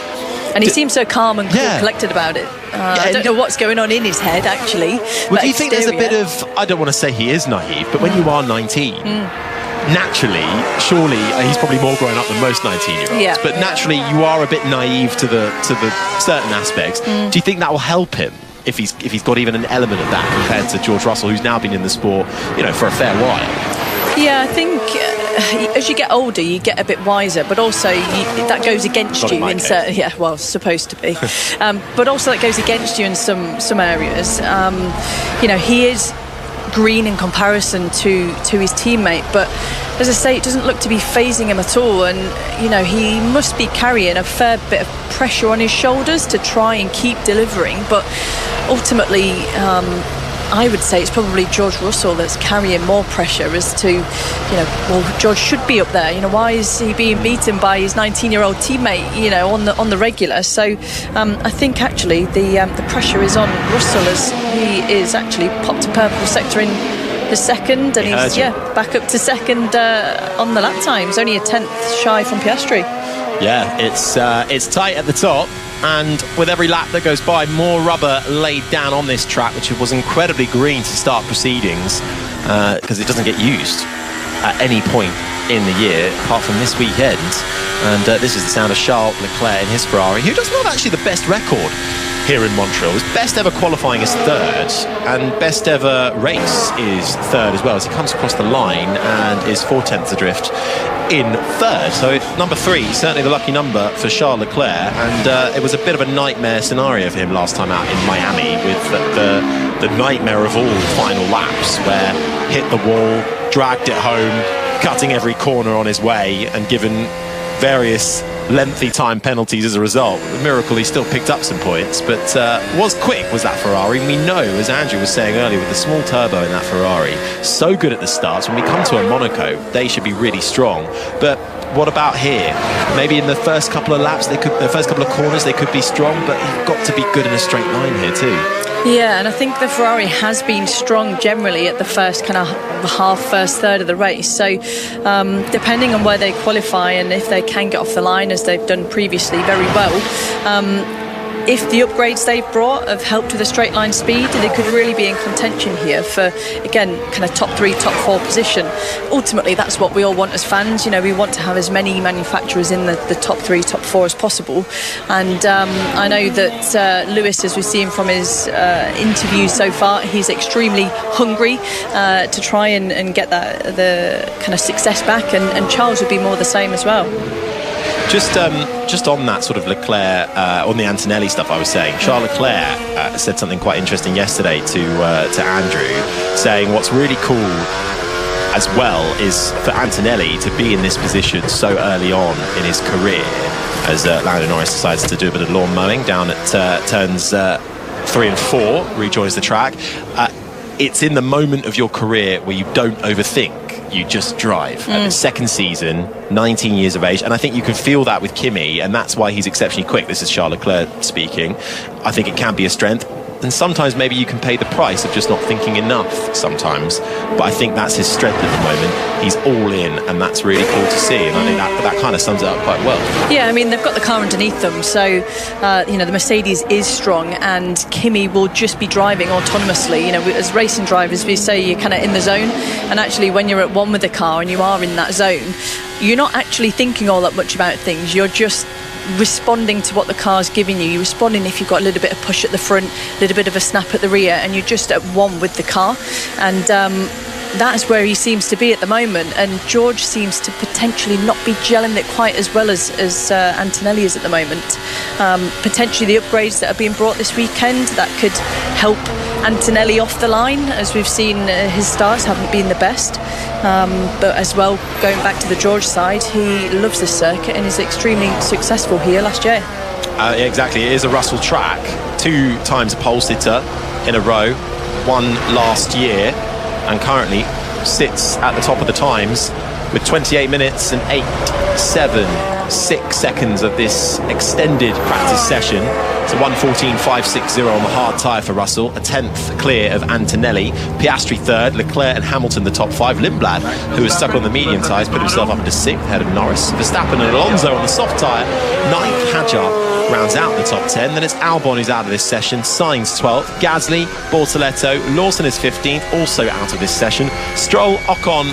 Speaker 3: And he seems so calm and cool, collected about it. I don't know what's going on in his head, actually.
Speaker 2: Well, do you think there's a bit of, I don't want to say he is naive, but when you are 19... Naturally, surely he's probably more grown up than most 19-year-olds. But naturally, you are a bit naive to the certain aspects. Do you think that will help him if he's got even an element of that compared to George Russell, who's now been in the sport, for a fair while?
Speaker 3: Yeah, I think as you get older, you get a bit wiser, but also that goes against you in certain. Yeah, well, supposed to be, but also that goes against you in some areas. He is green in comparison to his teammate, but as I say, it doesn't look to be phasing him at all, and he must be carrying a fair bit of pressure on his shoulders to try and keep delivering, but ultimately I would say it's probably George Russell that's carrying more pressure as to, George should be up there. Why is he being beaten by his 19-year-old teammate, on the regular? So I think actually the pressure is on Russell, as he is actually popped a purple sector in the second, and he's back up to second on the lap times, only a 10th shy from Piastri.
Speaker 2: Yeah, it's tight at the top. And with every lap that goes by, more rubber laid down on this track, which was incredibly green to start proceedings, because it doesn't get used at any point in the year apart from this weekend. And this is the sound of Charles Leclerc in his Ferrari, who does not actually the best record here in Montreal. His best ever qualifying is 3rd, and best ever race is 3rd as well, as he comes across the line and is 4/10 adrift in 3rd. So number 3, certainly the lucky number for Charles Leclerc, and it was a bit of a nightmare scenario for him last time out in Miami, with the nightmare of all final laps, where hit the wall, dragged it home, cutting every corner on his way, and given various lengthy time penalties as a result. The miracle, he still picked up some points, but was quick, was that Ferrari. We know, as Andrew was saying earlier, with the small turbo in that Ferrari, so good at the starts. When we come to a Monaco, they should be really strong. But what about here? Maybe in the first couple of laps, the first couple of corners, they could be strong, but you've got to be good in a straight line here too.
Speaker 3: Yeah, and I think the Ferrari has been strong generally at the first first third of the race. So depending on where they qualify and if they can get off the line, as they've done previously very well, if the upgrades they've brought have helped with the straight line speed, they could really be in contention here for, again, kind of top 3, top 4 position. Ultimately, that's what we all want as fans. We want to have as many manufacturers in the top 3, top 4 as possible. And I know that Lewis, as we've seen from his interviews so far, he's extremely hungry to try and get the kind of success back, and Charles would be more the same as well.
Speaker 2: Just on that sort of Leclerc, on the Antonelli stuff I was saying, Charles Leclerc said something quite interesting yesterday to Andrew, saying what's really cool as well is for Antonelli to be in this position so early on in his career, as Lando Norris decides to do a bit of lawn mowing down at turns 3 and 4, rejoins the track. It's in the moment of your career where you don't overthink. You just drive. His second season, 19 years of age, and I think you can feel that with Kimi, and that's why he's exceptionally quick. This is Charles Leclerc speaking. I think it can be a strength, and sometimes maybe you can pay the price of just not thinking enough sometimes, but I think that's his strength at the moment. He's all in, and that's really cool to see, and I think that kind of sums it up quite well.
Speaker 3: Yeah, I mean, they've got the car underneath them, so the Mercedes is strong, and Kimi will just be driving autonomously. As racing drivers, we say you're kind of in the zone, and actually when you're at one with the car and you are in that zone, you're not actually thinking all that much about things. You're just responding to what the car's giving you. You're responding if you've got a little bit of push at the front, a little bit of a snap at the rear, and you're just at one with the car. And that's where he seems to be at the moment. And George seems to potentially not be gelling it quite as well as Antonelli is at the moment. Potentially the upgrades that are being brought this weekend, that could help Antonelli off the line, as we've seen his starts haven't been the best. But as well, going back to the George side, he loves this circuit and is extremely successful here last year.
Speaker 2: Exactly, it is a Russell track. 2 times a pole sitter in a row, 1 last year, and currently sits at the top of the times with 28 minutes and 8.76 seconds of this extended practice session. It's a 1:14.560 on the hard tyre for Russell, a 10th clear of Antonelli. Piastri 3rd, Leclerc and Hamilton the top 5. Lindblad, who was stuck on the medium tyres, put himself up into 6th, ahead of Norris. Verstappen and Alonso on the soft tyre. 9th, Hadjar rounds out the top 10. Then it's Albon who's out of this session. Sainz 12th, Gasly, Bortoletto, Lawson is 15th, also out of this session. Stroll, Ocon,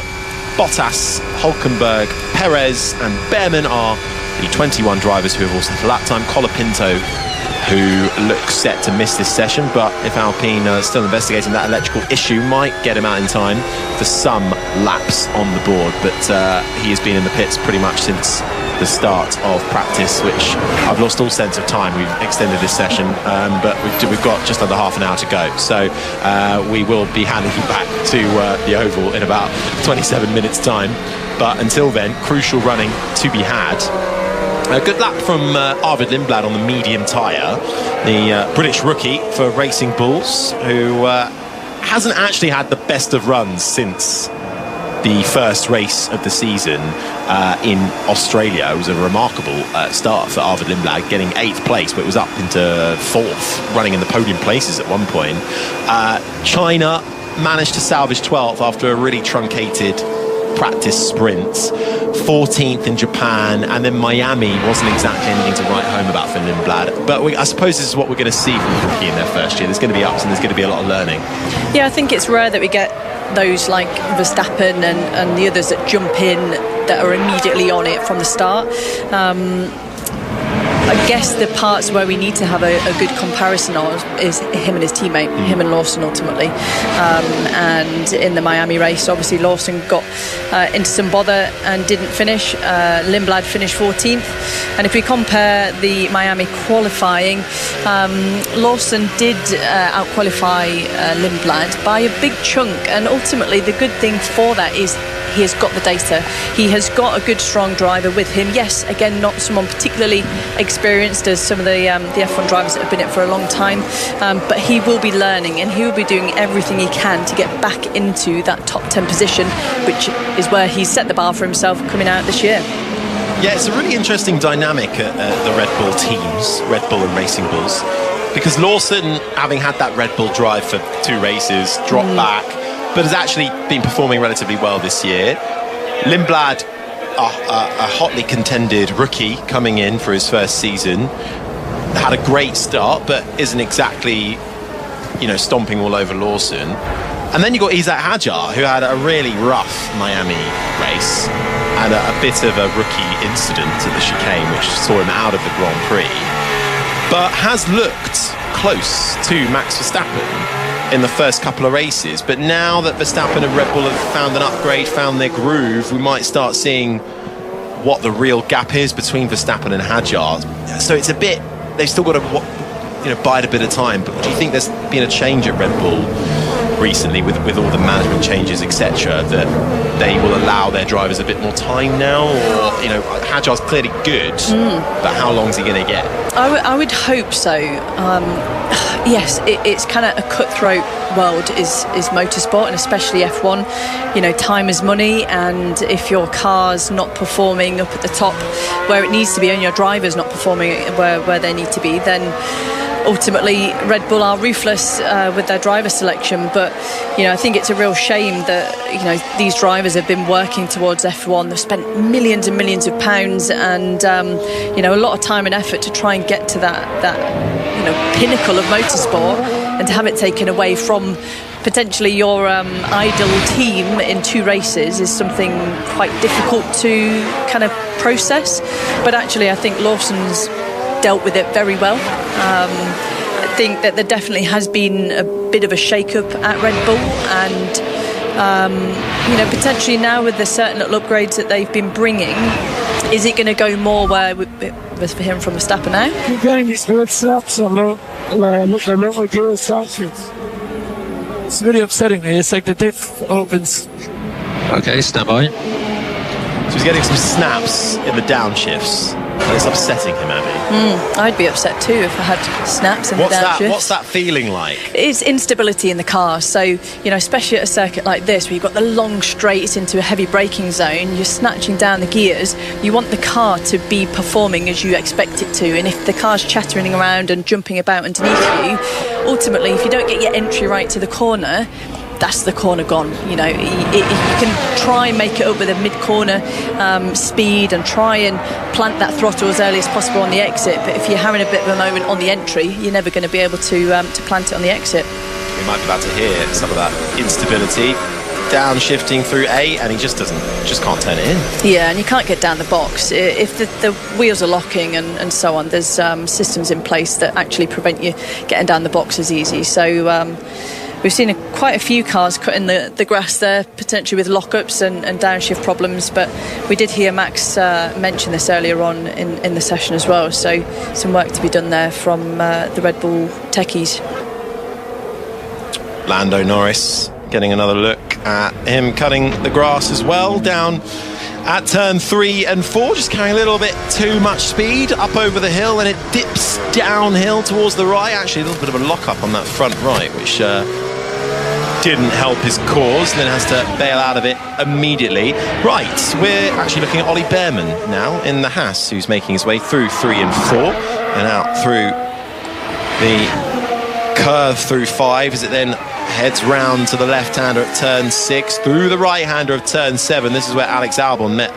Speaker 2: Bottas, Hulkenberg, Perez and Behrman are the 21 drivers who have also had lap time. Colapinto, who looks set to miss this session, but if Alpine are still investigating that electrical issue, might get him out in time for some laps on the board. But he has been in the pits pretty much since the start of practice, which I've lost all sense of time. We've extended this session, but we've got just under half an hour to go, so we will be handing you back to the Oval in about 27 minutes time. But until then, crucial running to be had. A good lap from Arvid Lindblad on the medium tyre, the British rookie for Racing Bulls, who hasn't actually had the best of runs since the first race of the season in Australia. It was a remarkable start for Arvid Lindblad, getting 8th place, but it was up into 4th, running in the podium places at one point. China managed to salvage 12th after a really truncated practice sprint. 14th in Japan, and then Miami wasn't exactly anything to write home about for Lindblad. But I suppose this is what we're going to see from the rookie in their first year. There's going to be ups and there's going to be a lot of learning.
Speaker 3: Yeah, I think it's rare that we get those like Verstappen and the others that jump in, that are immediately on it from the start. I guess the parts where we need to have a good comparison of is him and his teammate, him and Lawson ultimately. And in the Miami race, obviously Lawson got into some bother and didn't finish. Lindblad finished 14th. And if we compare the Miami qualifying, Lawson did out-qualify Lindblad by a big chunk. And ultimately, the good thing for that is he has got the data. He has got a good, strong driver with him. Yes, again, not someone particularly experienced as some of the F1 drivers that have been in it for a long time, but he will be learning and he will be doing everything he can to get back into that top 10 position, which is where he's set the bar for himself coming out this year.
Speaker 2: Yeah, it's a really interesting dynamic at the Red Bull teams, Red Bull and Racing Bulls, because Lawson, having had that Red Bull drive for 2 races, dropped back, but has actually been performing relatively well this year. Lindblad, a hotly contended rookie coming in for his first season, had a great start, but isn't exactly, stomping all over Lawson. And then you've got Isaac Hadjar, who had a really rough Miami race and a bit of a rookie incident at the chicane, which saw him out of the Grand Prix, but has looked close to Max Verstappen in the first couple of races. But now that Verstappen and Red Bull have found an upgrade, found their groove, we might start seeing what the real gap is between Verstappen and Hadjar. So it's a bit, they've still got to bide a bit of time. But do you think there's been a change at Red Bull recently with all the management changes, etc., that they will allow their drivers a bit more time now? Or, Hadjar's clearly good, but how long is he going to get?
Speaker 3: I would hope so. Yes, it's kind of a cutthroat world is motorsport, and especially F1. Time is money, and if your car's not performing up at the top where it needs to be, and your driver's not performing where they need to be, then ultimately Red Bull are ruthless with their driver selection. But I think it's a real shame that these drivers have been working towards F1. They've spent millions and millions of pounds and a lot of time and effort to try and get to that pinnacle of motorsport, and to have it taken away from potentially your idle team in 2 races is something quite difficult to kind of process. But actually I think Lawson's dealt with it very well. I think that there definitely has been a bit of a shake-up at Red Bull, and potentially now with the certain little upgrades that they've been bringing, is it going to go more where for him from Verstappen now?
Speaker 7: You're getting these good stops a lot good stops. It's really upsetting me. It's like the diff opens.
Speaker 5: Okay, stand by.
Speaker 2: So he's getting some snaps in the downshifts, and it's upsetting him, Abby.
Speaker 3: I'd be upset too if I had snaps in the downshifts.
Speaker 2: What's that feeling like?
Speaker 3: It's instability in the car. So, especially at a circuit like this where you've got the long straights into a heavy braking zone, you're snatching down the gears. You want the car to be performing as you expect it to. And if the car's chattering around and jumping about underneath you, ultimately, if you don't get your entry right to the corner, that's the corner gone. You can try and make it up with a mid-corner speed and try and plant that throttle as early as possible on the exit, but if you're having a bit of a moment on the entry, you're never going to be able to plant it on the exit.
Speaker 2: We might be about to hear some of that instability. Downshifting through A, and he just can't turn it in. Yeah,
Speaker 3: and you can't get down the box if the wheels are locking and so on. There's systems in place that actually prevent you getting down the box as easy. So we've seen quite a few cars cutting the grass there, potentially with lockups and downshift problems, but we did hear Max mention this earlier on in the session as well, so some work to be done there from the Red Bull techies.
Speaker 2: Lando Norris getting another look at him cutting the grass as well, down at turn 3 and 4, just carrying a little bit too much speed up over the hill, and it dips downhill towards the right. Actually a little bit of a lock-up on that front right, which didn't help his cause, and then has to bail out of it immediately. Right, we're actually looking at Ollie Behrman now in the Haas, who's making his way through 3 and 4 and out through the curve through 5 as it then heads round to the left-hander at turn 6, through the right-hander of turn 7. This is where Alex Albon met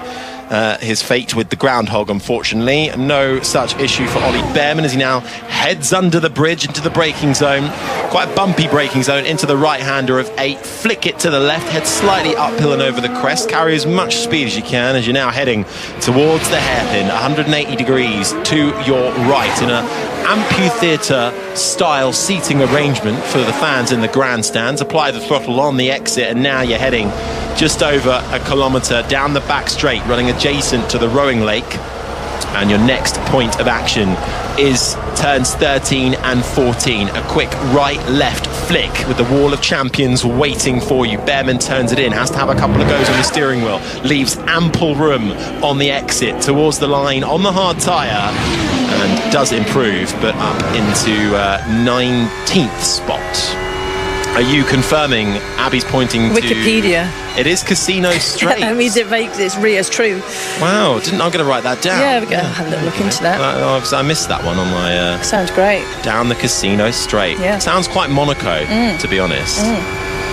Speaker 2: his fate with the groundhog, unfortunately. No such issue for Ollie Behrman as he now heads under the bridge into the braking zone. Quite a bumpy braking zone into the right-hander of 8. Flick it to the left, head slightly uphill and over the crest. Carry as much speed as you can as you're now heading towards the hairpin, 180 degrees to your right in a amphitheatre style seating arrangement for the fans in the grandstands. Apply the throttle on the exit, and now you're heading just over a kilometre down the back straight, running adjacent to the rowing lake. And your next point of action is turns 13 and 14. A quick right-left flick with the wall of champions waiting for you. Behrman turns it in, has to have a couple of goes on the steering wheel, leaves ample room on the exit towards the line on the hard tyre, and does improve, but up into 19th spot. Are you confirming Abby's pointing to
Speaker 3: Wikipedia?
Speaker 2: It is Casino Straight.
Speaker 3: That means it's as true.
Speaker 2: Wow, I'm going to write that down.
Speaker 3: Yeah, we're going to have a little look into that.
Speaker 2: I missed that one on my...
Speaker 3: Sounds great.
Speaker 2: Down the Casino Straight.
Speaker 3: Yeah.
Speaker 2: Sounds quite Monaco, to be honest.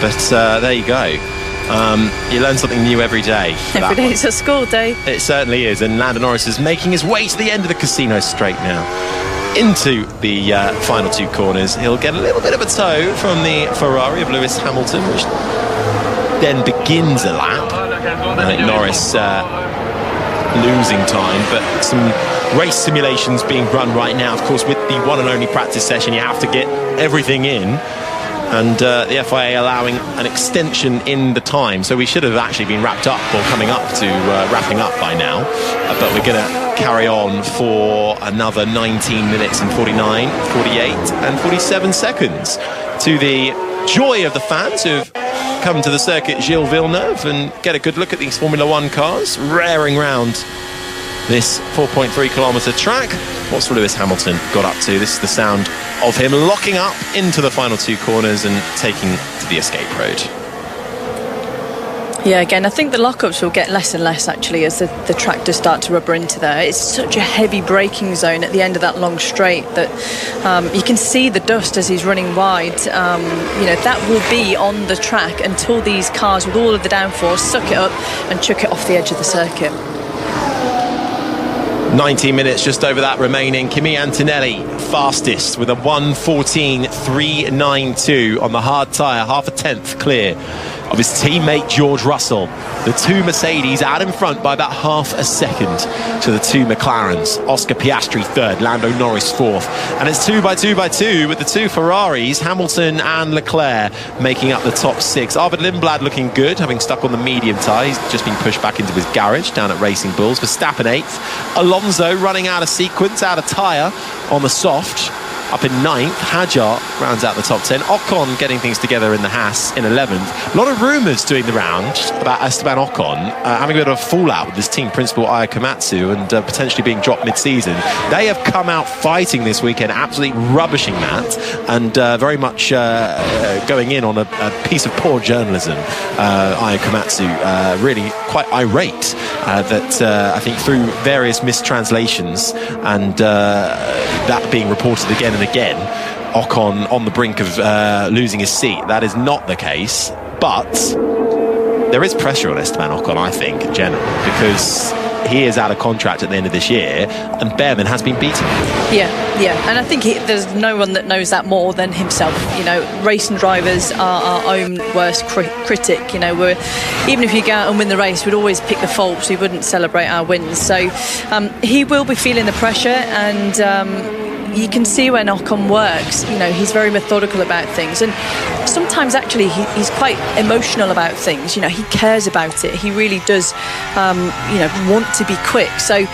Speaker 2: But there you go. You learn something new every day.
Speaker 3: Every day it's a school day.
Speaker 2: It certainly is. And Lando Norris is making his way to the end of the Casino Straight now. Into the final 2 corners. He'll get a little bit of a tow from the Ferrari of Lewis Hamilton, which then begins a lap. Norris losing time, but some race simulations being run right now. Of course, with the one and only practice session, you have to get everything in. And the FIA allowing an extension in the time, so we should have actually been wrapped up or coming up to wrapping up by now. but we're going to carry on for another 19 minutes and 49, 48 and 47 seconds to the joy of the fans who've come to the circuit Gilles Villeneuve and get a good look at these Formula One cars raring round this 4.3 kilometre track. What's Lewis Hamilton got up to? This is the sound of him locking up into the final two corners and taking to the escape road.
Speaker 3: Yeah, again, I think the lockups will get less and less actually as the track does start to rubber into there. It's such a heavy braking zone at the end of that long straight that you can see the dust as he's running wide. That will be on the track until these cars with all of the downforce suck it up and chuck it off the edge of the circuit.
Speaker 2: 19 minutes just over that remaining. Kimi Antonelli fastest with a 1:14.392 on the hard tyre, half a tenth clear of his teammate George Russell. The two Mercedes out in front by about half a second to the two McLarens. Oscar Piastri third, Lando Norris fourth. And it's 2 by 2 by 2 with the two Ferraris, Hamilton and Leclerc, making up the top six. Arvid Lindblad looking good, having stuck on the medium tyre. He's just been pushed back into his garage down at Racing Bulls. Verstappen eighth. Alonso running out of sequence, out of tyre on the soft. Up in ninth, Hadjar rounds out the top 10. Ocon getting things together in the Haas in 11th. A lot of rumours doing the round about Esteban Ocon having a bit of a fallout with his team principal Aya Komatsu and potentially being dropped mid-season. They have come out fighting this weekend, absolutely rubbishing that, and very much going in on a piece of poor journalism. Aya Komatsu really quite irate that I think through various mistranslations and that being reported again and again, Ocon on the brink of losing his seat. That is not the case, but there is pressure on Esteban Ocon, I think, in general, because he is out of contract at the end of this year and Behrman has been beaten.
Speaker 3: Yeah, and I think there's no one that knows that more than himself. Racing drivers are our own worst critic. Even if you go out and win the race, we'd always pick the faults. We wouldn't celebrate our wins. So he will be feeling the pressure, and you can see when Ocon works, he's very methodical about things, and sometimes actually he's quite emotional about things. He cares about it. He really does want to be quick. So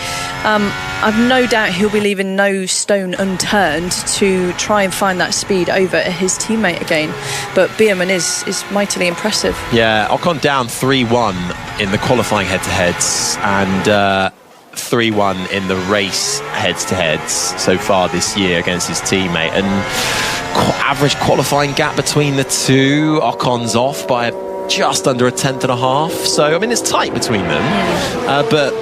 Speaker 3: I've no doubt he'll be leaving no stone unturned to try and find that speed over his teammate again. But Behrman is mightily impressive.
Speaker 2: Yeah, Ocon down 3-1 in the qualifying head-to-heads and 3-1 in the race heads-to-heads so far this year against his teammate, and average qualifying gap between the two. Ocon's off by just under a tenth and a half, so it's tight between them, but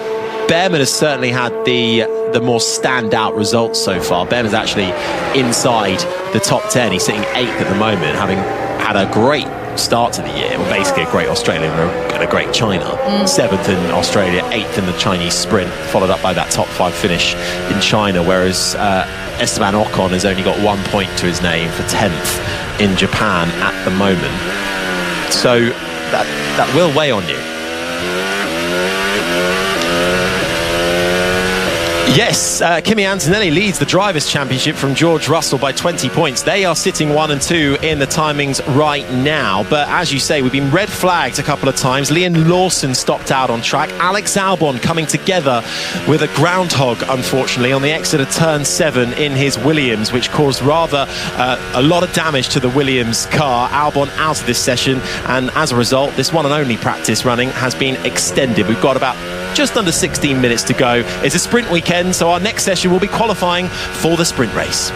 Speaker 2: Behrman has certainly had the more standout results so far. Behrman's actually inside the top 10. He's sitting 8th at the moment, having had a great start to the year. Well, basically a great Australian and a great China. 7th in Australia, 8th in the Chinese sprint, followed up by that top 5 finish in China, whereas Esteban Ocon has only got 1 point to his name for 10th in Japan at the moment. So that will weigh on you. Yes, Kimi Antonelli leads the Drivers' Championship from George Russell by 20 points. They are sitting 1 and 2 in the timings right now. But as you say, we've been red flagged a couple of times. Liam Lawson stopped out on track. Alex Albon coming together with a groundhog, unfortunately, on the exit of turn 7 in his Williams, which caused rather a lot of damage to the Williams car. Albon out of this session, and as a result, this one and only practice running has been extended. We've got about just under 16 minutes to go. It's a sprint weekend, so our next session will be qualifying for the sprint race.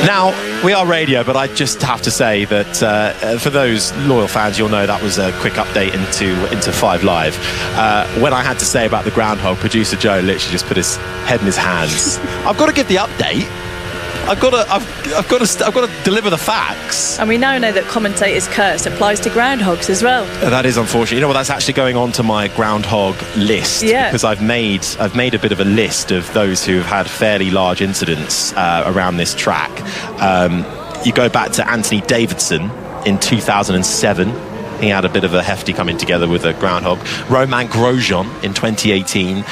Speaker 2: Now, we are radio, but I just have to say that for those loyal fans, you'll know that was a quick update into 5 Live. When I had to say about the groundhog, producer Joe literally just put his head in his hands. I've got to give the update. I've got to deliver the facts.
Speaker 3: And we now know that commentators' curse applies to groundhogs as well.
Speaker 2: That is unfortunate. That's actually going on to my groundhog list, because I've made a bit of a list of those who have had fairly large incidents around this track. You go back to Anthony Davidson in 2007. He had a bit of a hefty coming together with a groundhog. Romain Grosjean in 2018, 2 in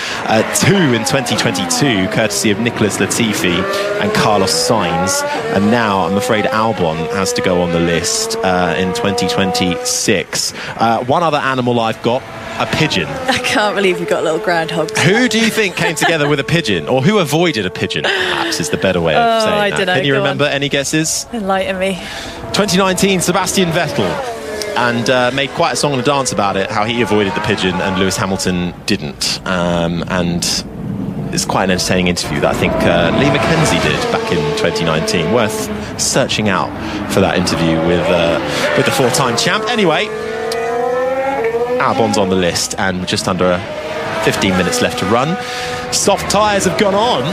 Speaker 2: 2022, courtesy of Nicholas Latifi and Carlos Sainz. And now, I'm afraid, Albon has to go on the list in 2026. One other animal I've got, a pigeon.
Speaker 3: I can't believe you've got little groundhogs.
Speaker 2: Who do you think came together with a pigeon? Or who avoided a pigeon, perhaps, is the better way of saying
Speaker 3: I
Speaker 2: that.
Speaker 3: don't know.
Speaker 2: Can you
Speaker 3: Go
Speaker 2: remember
Speaker 3: on.
Speaker 2: any guesses?
Speaker 3: Enlighten me.
Speaker 2: 2019, Sebastian Vettel. And made quite a song and a dance about it, how he avoided the pigeon and Lewis Hamilton didn't. And it's quite an entertaining interview that I think Lee McKenzie did back in 2019. Worth searching out for that interview with the four-time champ. Anyway, Albon's on the list and just under 15 minutes left to run. Soft tyres have gone on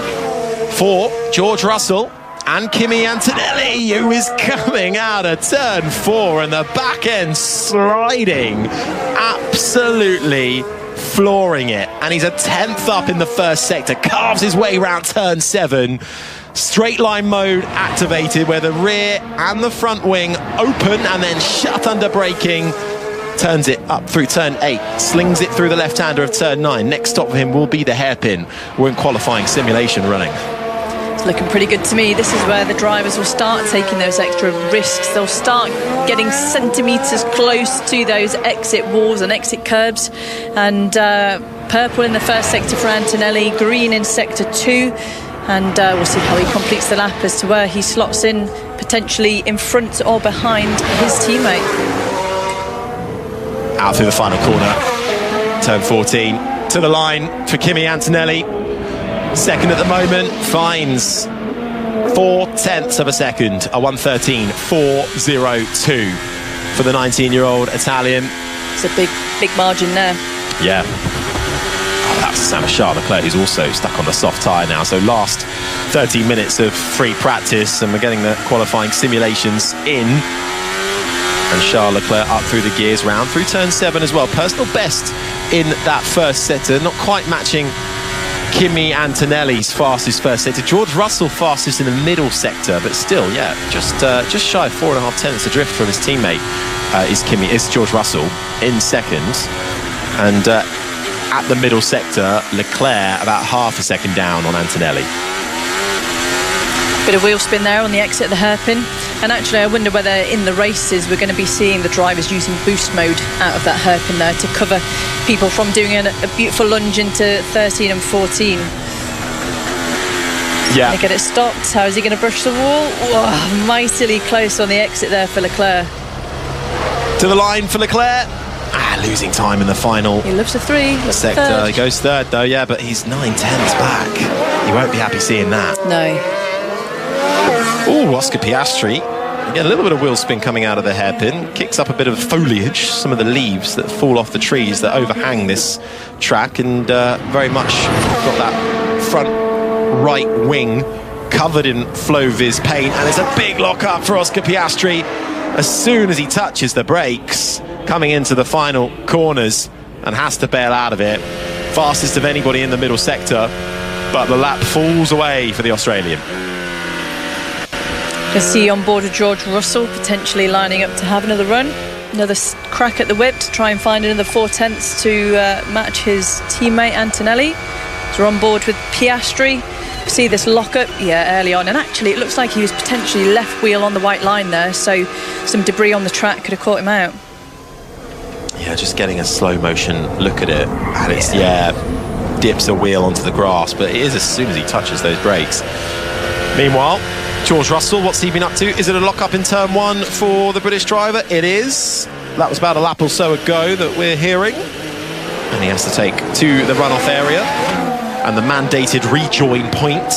Speaker 2: for George Russell and Kimi Antonelli, who is coming out of turn 4 and the back end sliding, absolutely flooring it. And he's a 10th up in the first sector, carves his way round turn 7. Straight line mode activated, where the rear and the front wing open and then shut under braking. Turns it up through turn 8, slings it through the left-hander of turn 9. Next stop for him will be the hairpin. We're in qualifying simulation running.
Speaker 3: It's looking pretty good to me. This is where the drivers will start taking those extra risks. They'll start getting centimetres close to those exit walls and exit curbs. And purple in the first sector for Antonelli, green in sector 2. And we'll see how he completes the lap as to where he slots in, potentially in front or behind his teammate.
Speaker 2: Out through the final corner, turn 14, to the line for Kimi Antonelli. Second at the moment, finds 0.4 of a second, a 1:13.402 for the 19-year-old Italian.
Speaker 3: It's a big margin there.
Speaker 2: Yeah. Oh, that's Charles Leclerc, who's also stuck on the soft tyre now. So last 30 minutes of free practice, and we're getting the qualifying simulations in. And Charles Leclerc up through the gears, round through turn 7 as well. Personal best in that first sector, not quite matching Kimi Antonelli's fastest first sector. George Russell fastest in the middle sector, but still, yeah, just shy of 4.5 tenths adrift from his teammate is George Russell in second. And at the middle sector, Leclerc about half a second down on Antonelli.
Speaker 3: Bit of wheel spin there on the exit of the hairpin. And actually, I wonder whether in the races we're going to be seeing the drivers using boost mode out of that hairpin there to cover people from doing a beautiful lunge into 13 and 14.
Speaker 2: Yeah.
Speaker 3: They get it stopped. How is he going to brush the wall? Whoa, mightily close on the exit there for Leclerc.
Speaker 2: To the line for Leclerc. Losing time in the final.
Speaker 3: He loves a 3.
Speaker 2: Sector.
Speaker 3: Third.
Speaker 2: He goes third though, yeah, but he's 9 tenths back. You won't be happy seeing that.
Speaker 3: No.
Speaker 2: Ooh, Oscar Piastri. Again, a little bit of wheel spin coming out of the hairpin. Kicks up a bit of foliage, some of the leaves that fall off the trees that overhang this track, and very much got that front right wing covered in Floviz paint. And it's a big lock up for Oscar Piastri as soon as he touches the brakes, coming into the final corners, and has to bail out of it. Fastest of anybody in the middle sector, but the lap falls away for the Australian.
Speaker 3: You see on board with George Russell, potentially lining up to have another run. Another crack at the whip to try and find another 4 tenths to match his teammate Antonelli. So we're on board with Piastri. See this lock-up, yeah, early on. And actually, it looks like he was potentially left wheel on the white line there. So some debris on the track could have caught him out.
Speaker 2: Yeah, just getting a slow motion look at it. And it's, dips a wheel onto the grass. But it is as soon as he touches those brakes. Meanwhile, George Russell, what's he been up to? Is it a lock-up in turn 1 for the British driver? It is. That was about a lap or so ago that we're hearing. And he has to take to the runoff area and the mandated rejoin point.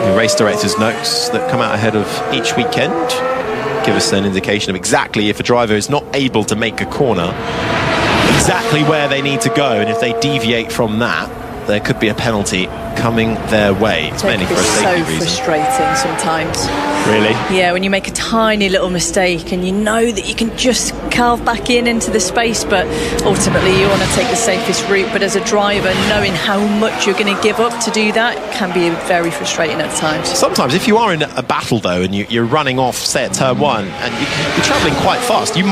Speaker 2: The race director's notes that come out ahead of each weekend give us an indication of exactly if a driver is not able to make a corner, exactly where they need to go. And if they deviate from that, there could be a penalty coming their way. It's mainly for a safety reason.
Speaker 3: So frustrating sometimes.
Speaker 2: Really?
Speaker 3: Yeah, when you make a tiny little mistake and you know that you can just carve back into the space, but ultimately you want to take the safest route. But as a driver, knowing how much you're going to give up to do that can be very frustrating at times.
Speaker 2: Sometimes, if you are in a battle though, and you're running off, say at turn 1, and you're travelling quite fast, you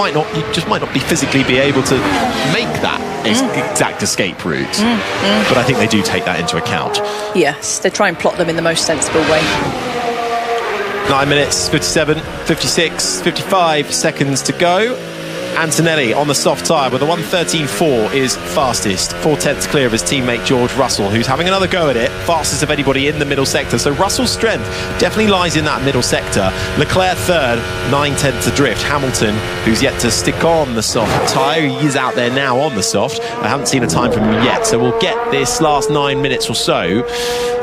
Speaker 2: just might not be physically be able to make that exact escape route. But I think they do take that into account.
Speaker 3: Yes, they try and plot them in the most sensible way.
Speaker 2: 9 minutes, 57, 56, 55 seconds to go. Antonelli on the soft tyre, but the 1:13.4 is fastest, 4/10 clear of his teammate George Russell, who's having another go at it, fastest of anybody in the middle sector. So Russell's strength definitely lies in that middle sector. Leclerc third, 9/10 adrift. Hamilton, who's yet to stick on the soft tyre, he is out there now on the soft. I haven't seen a time from him yet, so we'll get this last 9 minutes or so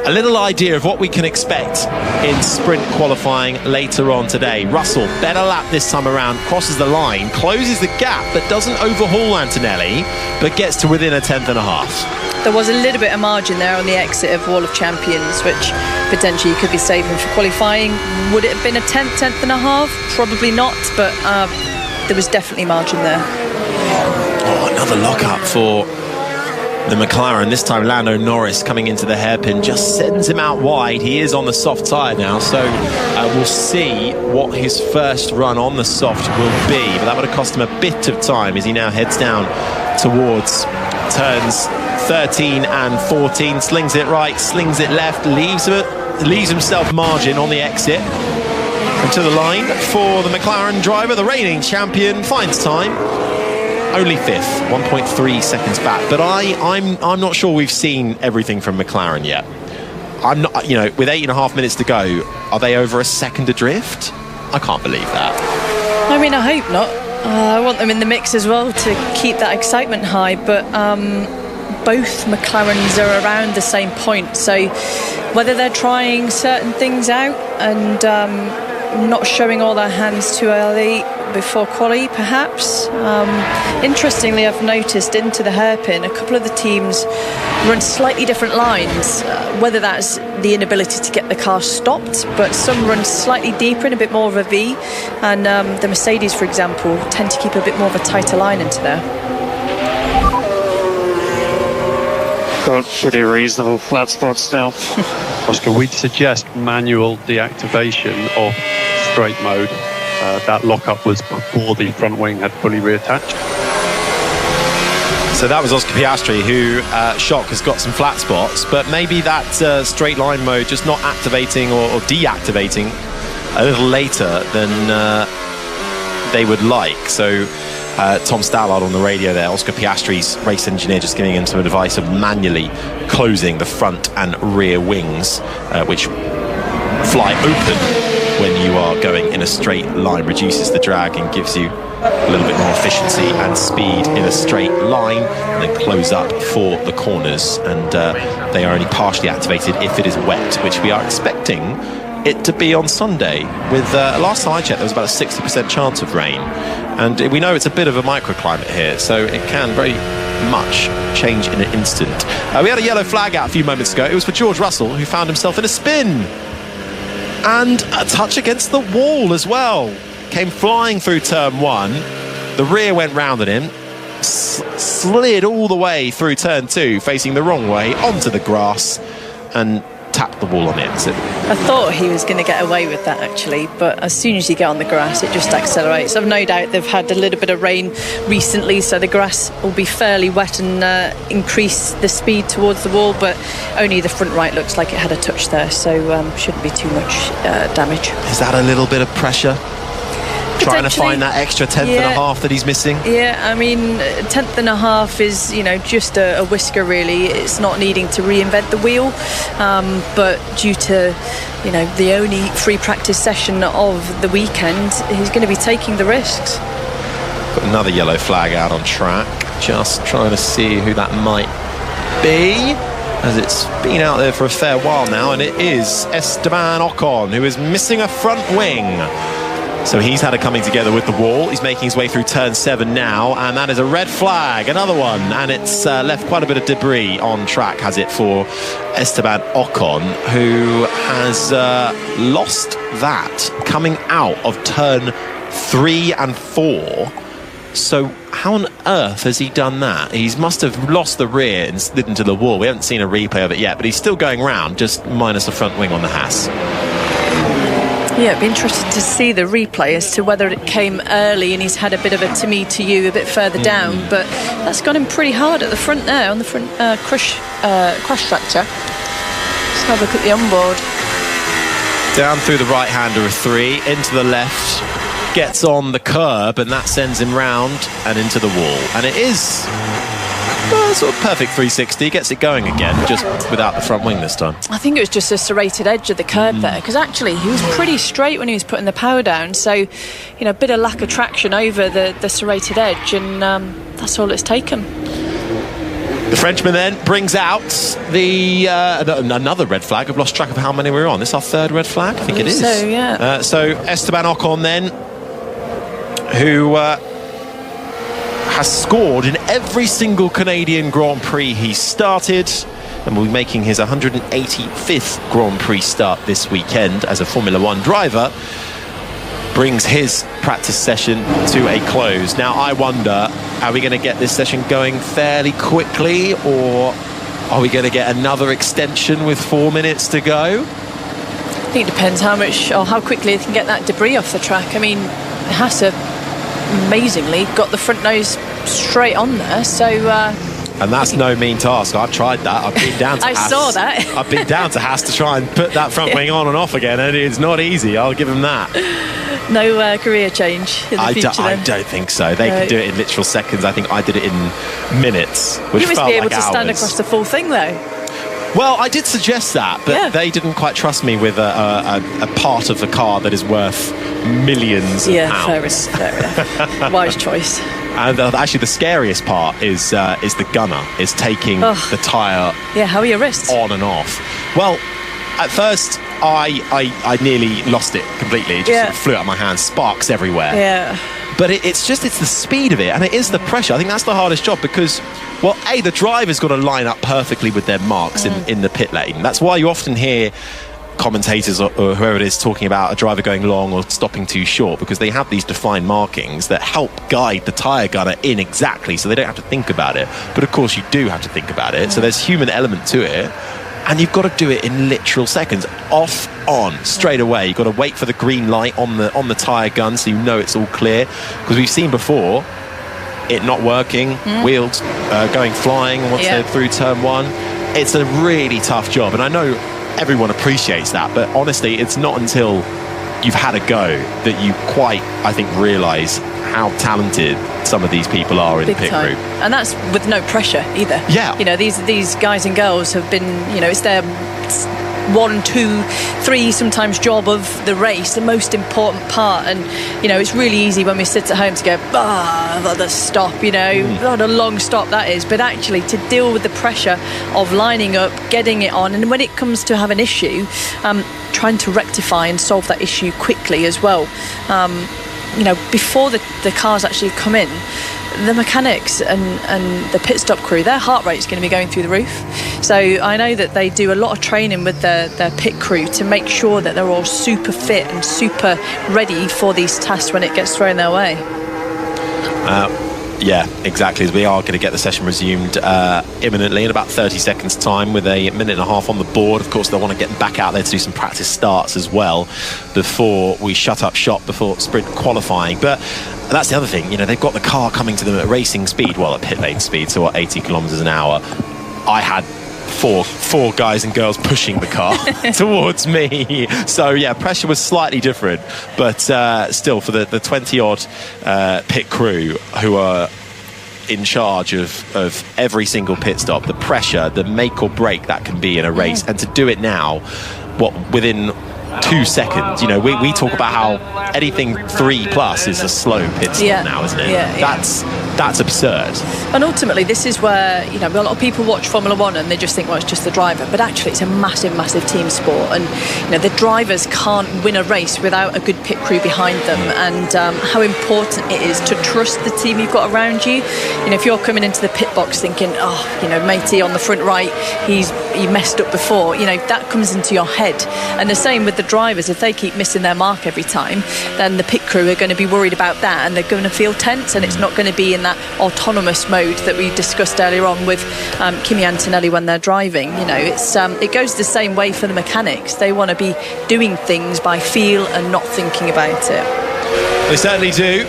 Speaker 2: a little idea of what we can expect in sprint qualifying later on today. Russell, better lap this time around, crosses the line, closes the gap, but doesn't overhaul Antonelli, but gets to within a 10th and a half.
Speaker 3: There was a little bit of margin there on the exit of Wall of Champions, which potentially you could be saving for qualifying. Would it have been a 10th and a half? Probably not, but there was definitely margin there.
Speaker 2: Oh, another lock-up for the McLaren. This time Lando Norris coming into the hairpin just sends him out wide. He is on the soft tyre now, so we'll see what his first run on the soft will be, but that would have cost him a bit of time as he now heads down towards turns 13 and 14. Slings it right, slings it left, leaves himself margin on the exit. And to the line for the McLaren driver, the reigning champion, finds time. Only 5th, 1.3 seconds back. But I'm not sure we've seen everything from McLaren yet. I'm not, with 8.5 minutes to go, are they over a second adrift? I can't believe that.
Speaker 3: I mean, I hope not. I want them in the mix as well to keep that excitement high, but both McLarens are around the same point. So whether they're trying certain things out and not showing all their hands too early before quali, perhaps. Interestingly, I've noticed into the hairpin, a couple of the teams run slightly different lines, whether that's the inability to get the car stopped, but some run slightly deeper and a bit more of a V, and the Mercedes, for example, tend to keep a bit more of a tighter line into there.
Speaker 7: Got pretty reasonable flat spots now.
Speaker 8: Oscar, we'd suggest manual deactivation of straight mode. That lockup was before the front wing had fully reattached.
Speaker 2: So that was Oscar Piastri, who, shock, has got some flat spots, but maybe that straight line mode just not activating or deactivating a little later than they would like. So Tom Stallard on the radio there, Oscar Piastri's race engineer, just giving him some advice of manually closing the front and rear wings, which fly open when you are going in a straight line, reduces the drag and gives you a little bit more efficiency and speed in a straight line, and then close up for the corners. And they are only partially activated if it is wet, which we are expecting it to be on Sunday. With last time I checked, there was about a 60% chance of rain, and we know it's a bit of a microclimate here, so it can very much change in an instant. We had a yellow flag out a few moments ago. It was for George Russell, who found himself in a spin and a touch against the wall as well. Came flying through turn 1, the rear went round at him, slid all the way through turn 2, facing the wrong way onto the grass, and tapped the wall on the exit.
Speaker 3: I thought he was going to get away with that, actually, but as soon as you get on the grass, it just accelerates. I've no doubt they've had a little bit of rain recently, so the grass will be fairly wet and increase the speed towards the wall, but only the front right looks like it had a touch there, so shouldn't be too much damage.
Speaker 2: Is that a little bit of pressure? Trying to find that extra 10th and a half that he's missing? Yeah,
Speaker 3: I mean, 10th and a half is, just a whisker, really. It's not needing to reinvent the wheel, but due to, the only free practice session of the weekend, he's going to be taking the risks.
Speaker 2: Got another yellow flag out on track. Just trying to see who that might be, as it's been out there for a fair while now, and it is Esteban Ocon, who is missing a front wing. So he's had a coming together with the wall. He's making his way through turn 7 now, and that is a red flag, another one, and it's left quite a bit of debris on track, has it, for Esteban Ocon, who has lost that coming out of turn 3 and 4. So how on earth has he done that? He must have lost the rear and slid into the wall. We haven't seen a replay of it yet, but he's still going round, just minus the front wing on the Haas.
Speaker 3: Yeah, it'd be interesting to see the replay as to whether it came early and he's had a bit of a to me to you a bit further down, but that's got him pretty hard at the front there, on the front crash structure. Let's have a look at the onboard.
Speaker 2: Down through the right-hander of 3, into the left, gets on the curb, and that sends him round and into the wall. And it is sort of perfect 360, gets it going again, just without the front wing this time.
Speaker 3: I think it was just a serrated edge of the curb there, because actually he was pretty straight when he was putting the power down, so, you know, a bit of lack of traction over the serrated edge, and that's all it's taken.
Speaker 2: The Frenchman then brings out the another red flag. I've lost track of how many we're on. This is our third red flag? I think it is.
Speaker 3: So, yeah.
Speaker 2: So Esteban Ocon then, who has scored in every single Canadian Grand Prix he started, and will be making his 185th Grand Prix start this weekend as a Formula 1 driver, brings his practice session to a close. Now I wonder, are we going to get this session going fairly quickly, or are we going to get another extension with 4 minutes to go?
Speaker 3: I think it depends how much or how quickly they can get that debris off the track. I mean, Haas amazingly got the front nose straight on there, so
Speaker 2: and that's no mean task. I've tried that. I've been down to
Speaker 3: I
Speaker 2: Haas.
Speaker 3: saw that.
Speaker 2: I've been down to Haas to try and put that front wing on and off again, and it's not easy, I'll give him that.
Speaker 3: No career change in the future
Speaker 2: I don't think so. They can do it in literal seconds. I think I did it in minutes, which
Speaker 3: you must
Speaker 2: felt
Speaker 3: be able
Speaker 2: like
Speaker 3: to
Speaker 2: hours.
Speaker 3: stand across the full thing though.
Speaker 2: Well, I did suggest that, but they didn't quite trust me with a part of the car that is worth millions of pounds.
Speaker 3: Fair enough. Wise choice.
Speaker 2: And actually, the scariest part is the gunner is taking the tyre.
Speaker 3: Yeah, how are your wrists?
Speaker 2: On and off. Well, at first, I nearly lost it completely. It just sort of flew out of my hand, sparks everywhere.
Speaker 3: Yeah.
Speaker 2: But it's the speed of it, and it is the pressure. I think that's the hardest job because, well, the driver's got to line up perfectly with their marks in the pit lane. That's why you often hear commentators or whoever it is talking about a driver going long or stopping too short, because they have these defined markings that help guide the tyre gunner in exactly, so they don't have to think about it. But of course you do have to think about it, so there's human element to it, and you've got to do it in literal seconds, off, on, straight away. You've got to wait for the green light on the tyre gun so you know it's all clear, because we've seen before it not working, wheels going flying once they're through turn 1. It's a really tough job, and I know everyone appreciates that, but honestly it's not until you've had a go that you quite, I think, realise how talented some of these people are in the pit crew.
Speaker 3: And that's with no pressure either.
Speaker 2: Yeah.
Speaker 3: You know, these guys and girls have been, you know, it's their 1, 2, 3 sometimes job of the race, the most important part. And, you know, it's really easy when we sit at home to go, the stop, you know, what a long stop that is. But actually to deal with the pressure of lining up, getting it on, and when it comes to have an issue, trying to rectify and solve that issue quickly as well. You know, before the cars actually come in, the mechanics and the pit stop crew, their heart rate is going to be going through the roof. So I know that they do a lot of training with their pit crew to make sure that they're all super fit and super ready for these tests when it gets thrown their way.
Speaker 2: Yeah, exactly. As we are going to get the session resumed imminently in about 30 seconds time, with a minute and a half on the board. Of course, they'll want to get back out there to do some practice starts as well before we shut up shop before sprint qualifying. But that's the other thing, you know, they've got the car coming to them at racing speed, well, at pit lane speed, so 80 kilometres an hour. I had four guys and girls pushing the car towards me, so yeah, pressure was slightly different, but still, for the 20-odd pit crew who are in charge of every single pit stop, the pressure, the make or break that can be in a race, and to do it now, within 2 seconds. You know, we talk about how anything 3+ is a slow pit stop now, isn't it? That's absurd.
Speaker 3: And ultimately, this is where, you know, a lot of people watch Formula One and they just think, well, it's just the driver. But actually, it's a massive, massive team sport. And, you know, the drivers can't win a race without a good pit crew behind them. And how important it is to trust the team you've got around you. You know, if you're coming into the pit box thinking, oh, you know, matey on the front right, he messed up before, you know, that comes into your head. And the same with the drivers. If they keep missing their mark every time, then the pit crew are going to be worried about that, and they're going to feel tense, and it's not going to be in that autonomous mode that we discussed earlier on with Kimi Antonelli when they're driving. You know, it goes the same way for the mechanics. They want to be doing things by feel and not thinking about it.
Speaker 2: They certainly do.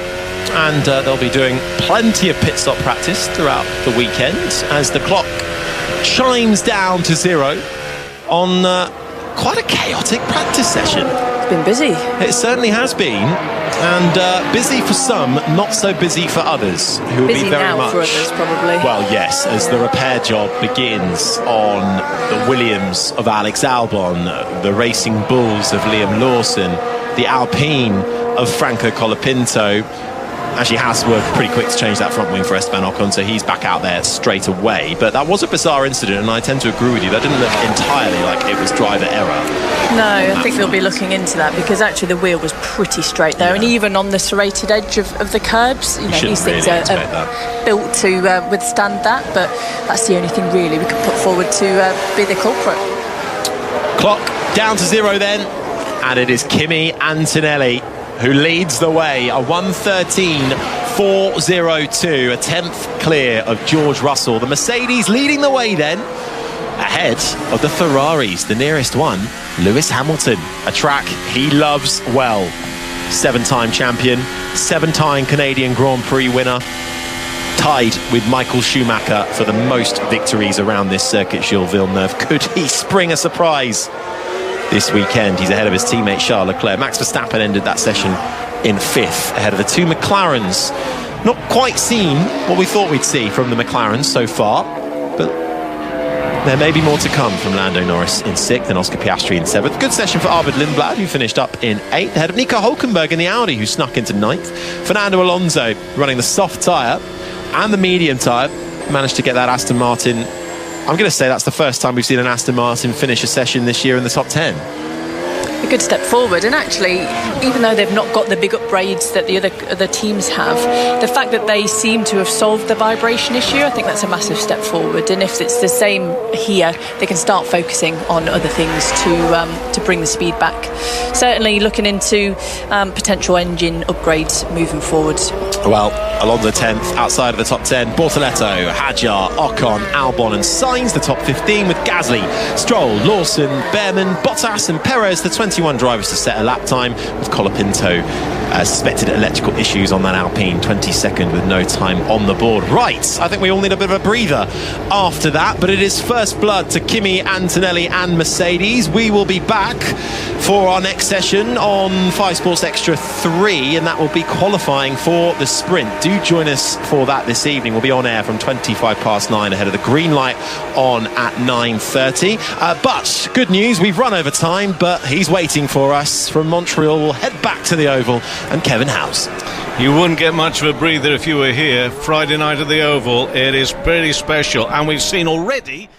Speaker 2: And they'll be doing plenty of pit stop practice throughout the weekend as the clock chimes down to 0 on quite a chaotic practice session.
Speaker 3: It's been busy.
Speaker 2: It certainly has been. And busy for some, not so busy for others, who will
Speaker 3: busy
Speaker 2: be very
Speaker 3: now
Speaker 2: much
Speaker 3: for others, probably.
Speaker 2: Well, yes, as the repair job begins on the Williams of Alex Albon, the Racing Bulls of Liam Lawson, the Alpine of Franco Colapinto. Actually, Haas were pretty quick to change that front wing for Esteban Ocon, so he's back out there straight away. But that was a bizarre incident, and I tend to agree with you. That didn't look entirely like it was driver error.
Speaker 3: No, I think they'll be looking into that, because actually the wheel was pretty straight there, and even on the serrated edge of the curbs, you know, these things are built to withstand that. But that's the only thing really we could put forward to be the culprit.
Speaker 2: Clock down to 0 then, and it is Kimi Antonelli who leads the way, a 1:13.402, a 10th clear of George Russell. The Mercedes leading the way then, ahead of the Ferraris, the nearest one, Lewis Hamilton, a track he loves well. 7-time champion, 7-time Canadian Grand Prix winner, tied with Michael Schumacher for the most victories around this circuit, Gilles Villeneuve. Could he spring a surprise this weekend? He's ahead of his teammate Charles Leclerc. Max Verstappen ended that session in 5th, ahead of the 2 McLarens. Not quite seen what we thought we'd see from the McLarens so far, but there may be more to come from Lando Norris in 6th and Oscar Piastri in 7th. Good session for Arvid Lindblad, who finished up in 8th, ahead of Nico Hülkenberg in the Audi, who snuck into 9th. Fernando Alonso running the soft tyre and the medium tyre, managed to get that Aston Martin. I'm going to say that's the first time we've seen an Aston Martin finish a session this year in the top 10.
Speaker 3: A good step forward, and actually, even though they've not got the big upgrades that the other teams have, the fact that they seem to have solved the vibration issue, I think that's a massive step forward. And if it's the same here, they can start focusing on other things to bring the speed back. Certainly looking into potential engine upgrades moving forward.
Speaker 2: Well, Alonso 10th, outside of the top 10. Bortoletto, Hadjar, Ocon, Albon and Sainz the top 15, with Gasly, Stroll, Lawson, Behrman, Bottas and Perez the 21 drivers to set a lap time, with Colapinto suspected electrical issues on that Alpine, 22nd with no time on the board. Right, I think we all need a bit of a breather after that, but it is first blood to Kimi Antonelli and Mercedes. We will be back for our next session on 5 Sports Extra 3, and that will be qualifying for the sprint. Do join us for that this evening. We'll be on air from 9:25 ahead of the green light on at 9:30. But good news, we've run over time, but he's waiting for us from Montreal. We'll head back to the Oval, and Kevin House.
Speaker 1: You wouldn't get much of a breather if you were here. Friday night at the Oval, it is pretty special, and we've seen already